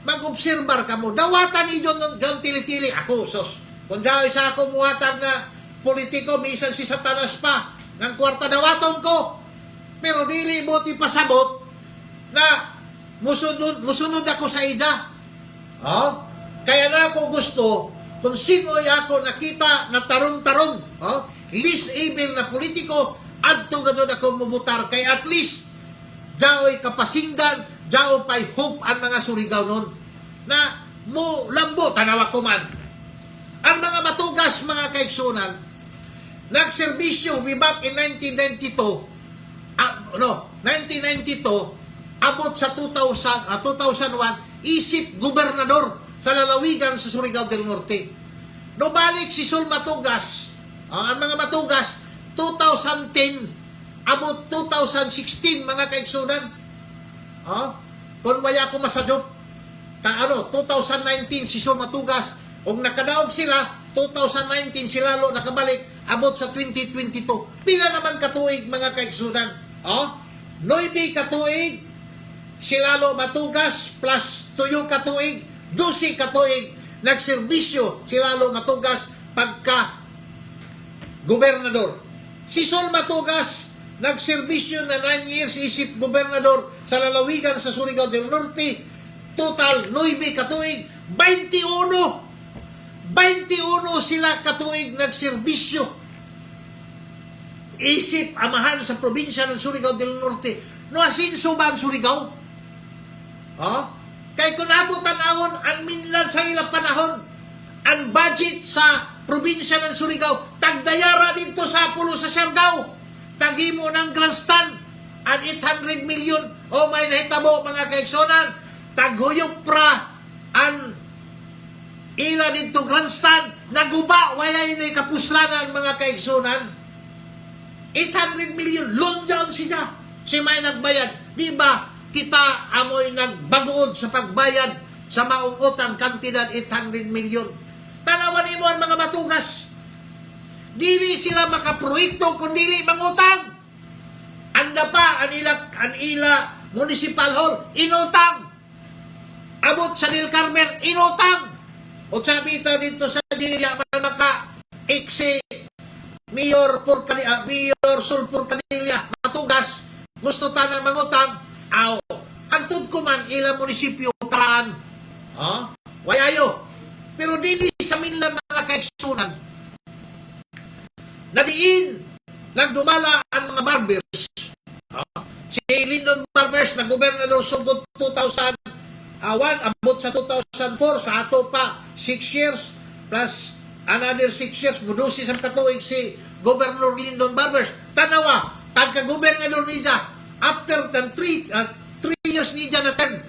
Mag-obserbar ka mo. Dawatan ni John tili-tili. Ako, sos. Kung daw isa ako muwatan na politiko, misan si Satanas pa. Ng kwarta dawaton ko. Pero dili mo ti pasabot na musunod ako sa ida. Oh? Kaya na ako gusto kung sino ako nakita na tarong-tarong. Oh? Least able na politiko, adto gadon ako mumutar. Kaya at least daoy kapasinggan, dao pa'y hope ang mga Surigao nun na mo lambo, tanawa ko man. Ang mga matugas, mga kaigsunan, nagserbisyo way back in 1992, 1992, abot sa 2001, isip gobernador sa lalawigan sa Surigao del Norte. No balik si Sul Matugas, ang mga matugas, 2010, abot 2016, mga kaigsunan. Kung wala ko masadyo, 2019 si Sul Matugas, kung nakadaog sila, 2019 sila lo nakabalik, abot sa 2022. Pila naman katuig, mga kaigsunan? 9 katuig, sila lo Matugas, plus 2 katuig, 12 katuig, nagserbisyo sila lo Matugas pagka gobernador. Si Sol Matugas, nagserbisyo na 9 years isip gobernador sa lalawigan sa Surigao del Norte. Total, 9 katuig, 21 sila katuig nagserbisyo. Isip amahan sa probinsya ng Surigao del Norte. No asinso ba ang Surigao? Kaya kung nabutanahon, ang minlan sa ilang panahon, ang budget sa probinsya ng Surigao, tagdayara dito sa pulo sa Siargao. Tagimo ng grandstand, ang 800 million, may nahitabo, mga kaigsonan, taghuyok pra, ang ila dito grandstand, naguba, wayay na kapuslanan, mga kaigsonan. 800 million, loan down siya. Si may nagbayad. Di ba kita amoy nagbagood sa pagbayad sa maong utang kantidad 800 million. Tanawan mo ang mga matugas. Dili sila makaproyekto kung dili mangutang. Anda pa ang ila municipal hall, inutang. Abot sa Del Carmen, inutang. O sabi ito dito sa Dilia, maka Mayor Sul Porcanilla, matugas, gusto tanang mangutang, antod ko man ilang munisipyo paraan. Wayayo. Pero dili sa minlan, mga kaigsunan, nadiin, nagdumala ang mga barbers. Si Lyndon Barbers, na gobernador sugod 2001, abot sa 2004, sa ato pa, 6 years, plus another 6 years, mudusi sa katuig si Governor Lyndon Barbers. Tanawa, pagka-gobernador niya, after 3 years niya na term,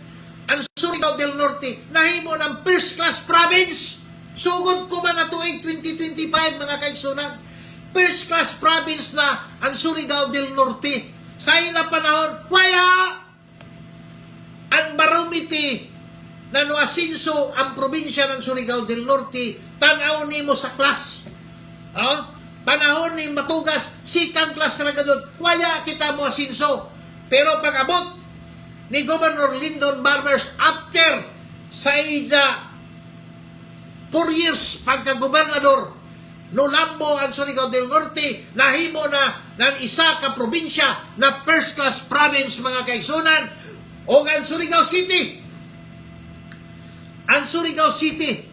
ang Surigao del Norte, nahimo ng first class province. Sugod ko man na tuig 2025, mga kaigsunan, first class province na ang Surigao del Norte. Sa ilang panahon, waya! Ang baromiti na no asinso ang probinsya ng Surigao del Norte, tanaw ni mo sa class. Panahon ni Matugas, sikang class na doon, waya kita mo asinso. Pero pag-abot ni Governor Lyndon Barbers, after sa iya 4 years pagka-gobernador, no lambo ang Surigao del Norte, nahimo na ng isa ka probinsya na first class province, mga kaigsunan, o ang Surigao City. Ang Surigao City,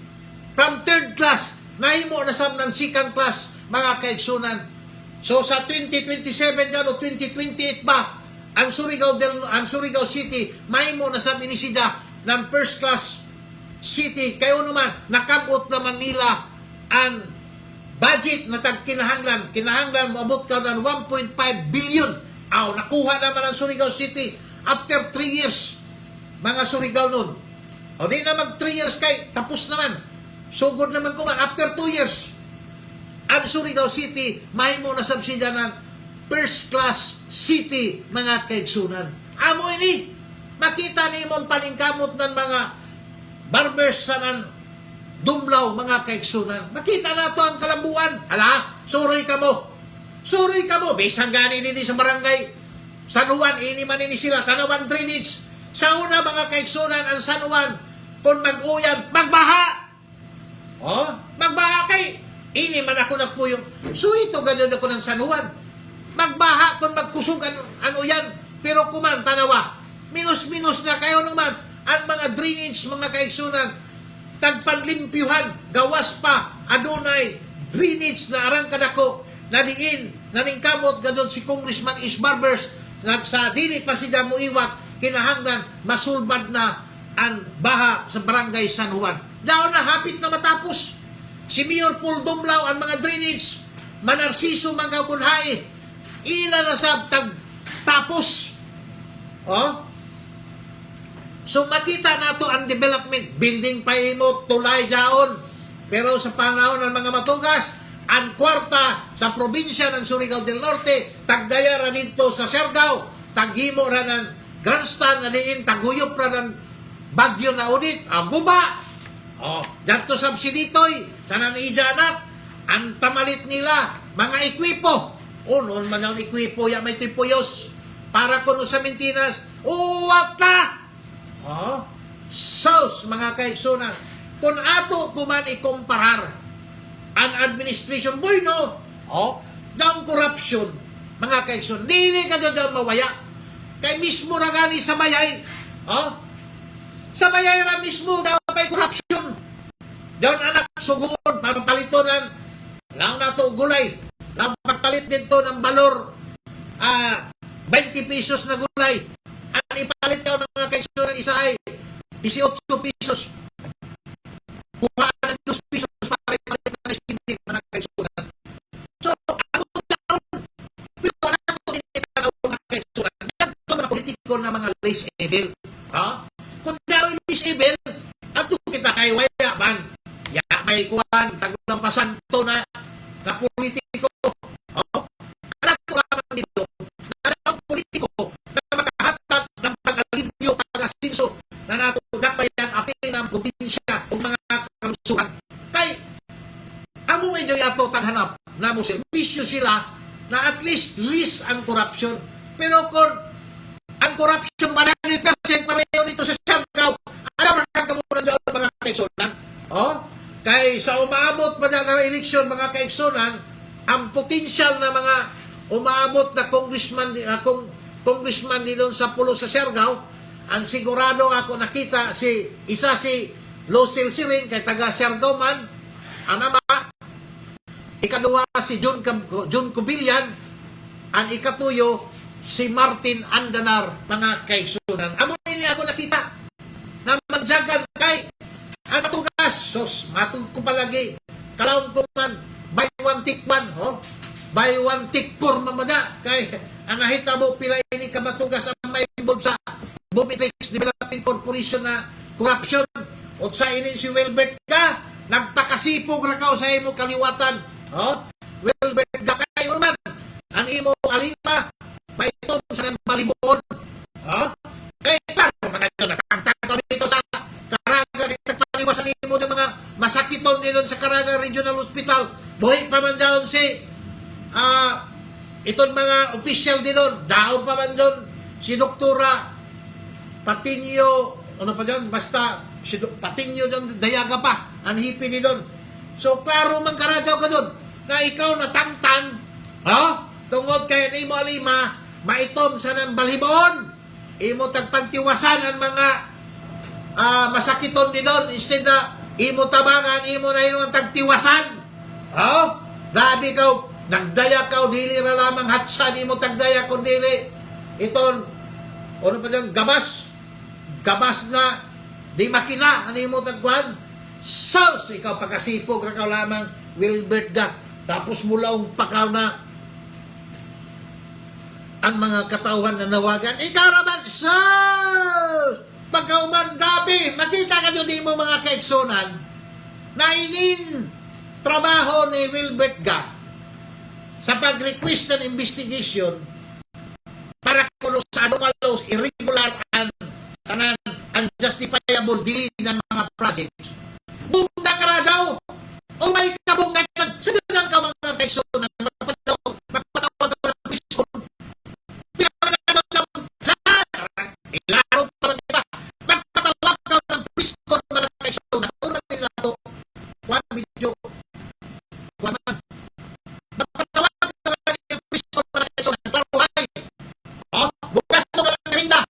from third class, nahimo na sa ng second class, mga kaigsunan. So sa 2027 o 2028 ba, ang Surigao City, mahimo na sa minisida ng first class city. Kayo naman, nakabot naman nila ang budget na kinahanglan maabot ka ng 1.5 billion. Nakuha naman ang Surigao City after 3 years, mga Surigao nun. O di na mag 3 years kay, tapos naman. Sugod naman ko man, after 2 years, ang Surigao City, may mo na subsidyanan, first class city, mga kaigsunan. Amo ini, makita ni mong paningkamot ng mga barbers sa nan Dumlaw, mga kaigsunan. Makita na to ang kalambuan. Hala, suroy ka mo. Suroy ka mo. Bisang gani nini sa barangay San Juan, ini man ini sila, tanawan drainage. Sa una, mga kaigsunan, ang San Juan, kung mag-uyan, magbaha. Oh, magbaha kay, ini man ako nagpuyong. So ito, ganyan ako ng San Juan. Magbaha kung magkusog ano yan. Pero kuman, tanawa, minus-minus na kayo naman. Ang mga drainage, mga kaigsunan, tagpanlimpyuhan, gawas pa, adunay, drainage na arang kadako, nadiin, naningkamot, gadon si Congressman Isbarbers, nga sa dili pa siya mo iwat, kinahanglan, masulbad na ang baha sa barangay San Juan. Daon na, hapit na matapos. Si Mayor Paul Dumlaw, ang mga drainage, manarsiso mga punhay, ila na sa tapos. Oh? So makita nato ang development, building pa imo, tulay daon. Pero sa panahon ng mga matugas, ang kwarta sa probinsya ng Surigao del Norte, tagdaya ra dito sa Siargao, taghimo ra ng grandstand na diin, taghuyop ra ng bagyo na unit, ang guba. Oh, dito sa Sinitoy, sa Nanijanak, ang tamalit nila, mga ekwipo. O, noon man ang ekwipo, ya may tipuyos. Para kuno sa Mintinas, uwat na! Oh, sos, mga kaigsunan, kung ato kuman ikumparar ang administration bueno, oh, daong corruption, mga kaigsunan, dili ka dyan mawaya. Kay mismo na gani sa mayay, oh, sa mayay na mismo daw may corruption. Daw anak sugon, papalitonan, lang na to gulay, lang pagpalit dito ng balor, 20 pesos na gulay. Ang ipalit daw ng mga kaigsunan isa ay 18 pesos. Kuha na 2 pesos para ipalit na hindi mga kaigsunan. So, ako daw, pero ako tinitanaw mga kaigsunan. Yan ito mga politiko na mga disable. Kung daw yung disable, ato kita kay waya man. Ya, may kuhan, taglang pasanto na politiko. Anak ko naman dito, na politiko, pag-asinso na natudak pa yan apil ng probinsya o mga kalusuhan. Kay, amo medyo yato taghanap na mo servisyo sila na at least ang corruption. Pero kung ang corruption 100% pareho dito sa Siargao, alam na kagamunan dyan mga kaigsunan. Kay sa umaabot pa dyan ng eleksyon mga kaigsunan, ang potential na mga umaabot na congressman dito sa pulo sa Siargao, ang sigurado ako nakita si Lucille Siring kay taga Siargao man, ang ama, ikaduwa si Jun Cubillan, ang ikatuyo si Martin Andanar, mga kaigsunan. Amo nini ako nakita na magjagan kay ang matugas, sos, matug ko palagi, kalawang ko man, buy one take one, buy one take four mamada, kay ang nahitabo pila ini kamatugas ang may involved sa Bumitrix Development Corporation na corruption. O sa inin si Wilbert ka, nagpakasipog na ka sa imo kaliwatan. Wilbert ka kayo naman, ang imo alima, may itong sa balibon. Kaya klaro, mga ito, nakakantang dito sa Caraga, nagpaliwasan imo ng mga masakiton nilon sa Caraga Regional Hospital. Buhay pa man daw si itong mga official din doon, daon pa man doon si Doktora Patinio, ano pa dyan, basta si Patinio dyan, dayaga pa, ang hipi ni doon. So, klaro man karadyaw ka doon, na ikaw natamtan, tungod kay imo alima, maitom sa ng balhibon, imo tagpantiwasan ang mga masakiton ni doon, instead na imo tabangan, imo na ino ang tagtiwasan. Grabe ikaw, nagdaya ka, dili ra lamang hatsa, di mo tagdaya, kundili, iton, ano pa dyan, gabas na, di makina, ano mo tagkuhan? Sos, ikaw pagkasipog, rakaw lamang, Wilbert ga, tapos mulaong pakaw na, ang mga katauhan na nawagan, ikaw naman, sos! pagkauman gabi, makita ka yun mo mga kaigsunan, na inin trabaho ni Wilbert Ga sa pag-request ng investigation para kuno sa anomalous, irregular, and tanan unjustifiable dili ng mga projects. Bunda ka na daw! O may kabungat ka! Sabi lang ka mga kaigsunan, magpatawag ka ng pison. Pinakalagot lang sa ilaro pa lang kita. Magpatawag ka ng pison mga kaigsunan. Una nila ito. One video. One man. Magpatawag ka ng pison mga kaigsunan. Klaruhay. O, bukas ito ka ng rinda.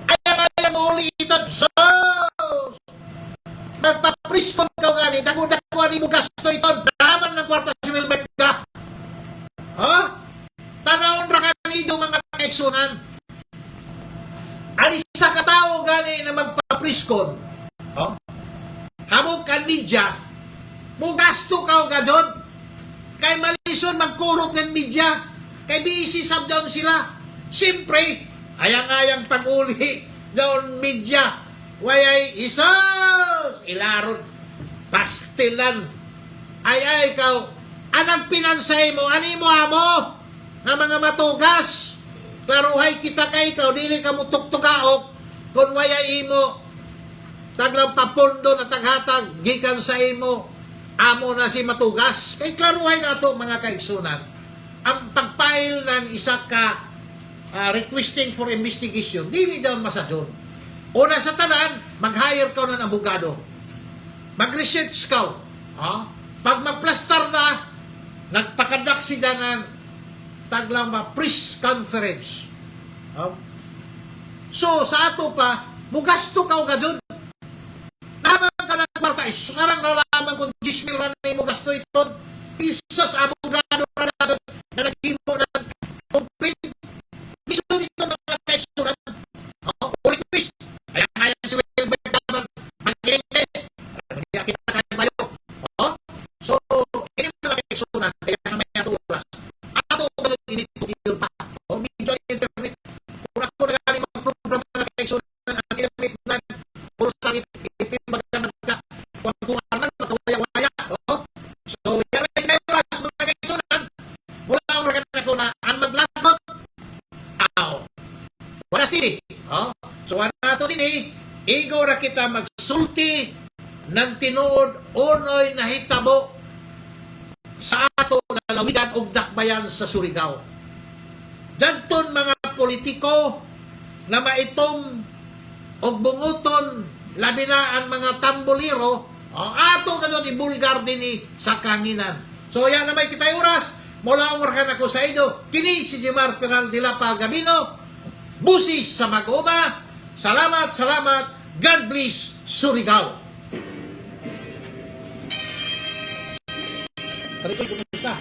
Ayaw mo uli ito. So, magpapriskon ka gani, dago-dago ni mo gasto ito, naman ng kwarta si Wilbert Ga. Ha? Tanawon ra ka ninyo mga kaigsunan. Alisa ka tao gani na magpapriskon. Ha? Hamog ka media, mo gasto ka o gadon. Kay malison magkurot ng media, kay busy sabdaw sila. Siyempre, ayang-ayang pag-uli daon media. Wayay isos! Ilaron, pastilan. Ay, ikaw, anang pinansay mo, ani mo amo, nga mga matugas. Klaruhay kita kay ikaw, dili ka mo tuktugaok, kung wayay imo, taglang papundo na taghatag, gikan sa imo, amo na si matugas. Kay klaruhay na ito, mga kaigsunan. Ang pagpail ng isa ka requesting for investigation, dili daw masadyon. Una sa tanan, mag-hire ka ng abogado. Mag-research ka. Ha? Pag mag-plaster na, nagpakadak siya ng taglang press conference. Ha? So, sa ato pa, mugasto ka o gadun. Naman ka ng kwarta. Sarang nalaman kung 10 mil na mo gasto ito. Isas abogado ka na gadun na naghimo ng complaint. Gusto dito mga kaisuran. O request. Ayan si Wilbert Ga mag-English. Hindi kita kayo mayo. So, hindi mo na kaisunan. Kaya na may aturas. Ato ka doon inipugil pa. O, medyo internet. Kung ako nagali mag-program na kaisunan, ang internet na kung sa ipimagdamag ka. Kung aman, magkawaya-waya. So, yan ay may oras mga kaisunan. Wala akong nagkana ko na ang maglagot. Wala sili. So, ano nato din igaw ra kita magsulti ng tinuod unoy nahitabo sa ato lalawigan og dakbayan sa Surigao. Dagton mga politiko na maitom og bunguton labi na ang mga tamboliro ato kadon ibulgar dinhi sa kanginan. So yan na may kitay oras. Mula umurkan ako sa inyo. Kini si Jimar Penal Dilapa Gabino. Busis sa mag-uma. Salamat, salamat. God bless Surigao. Pare ko kumusta?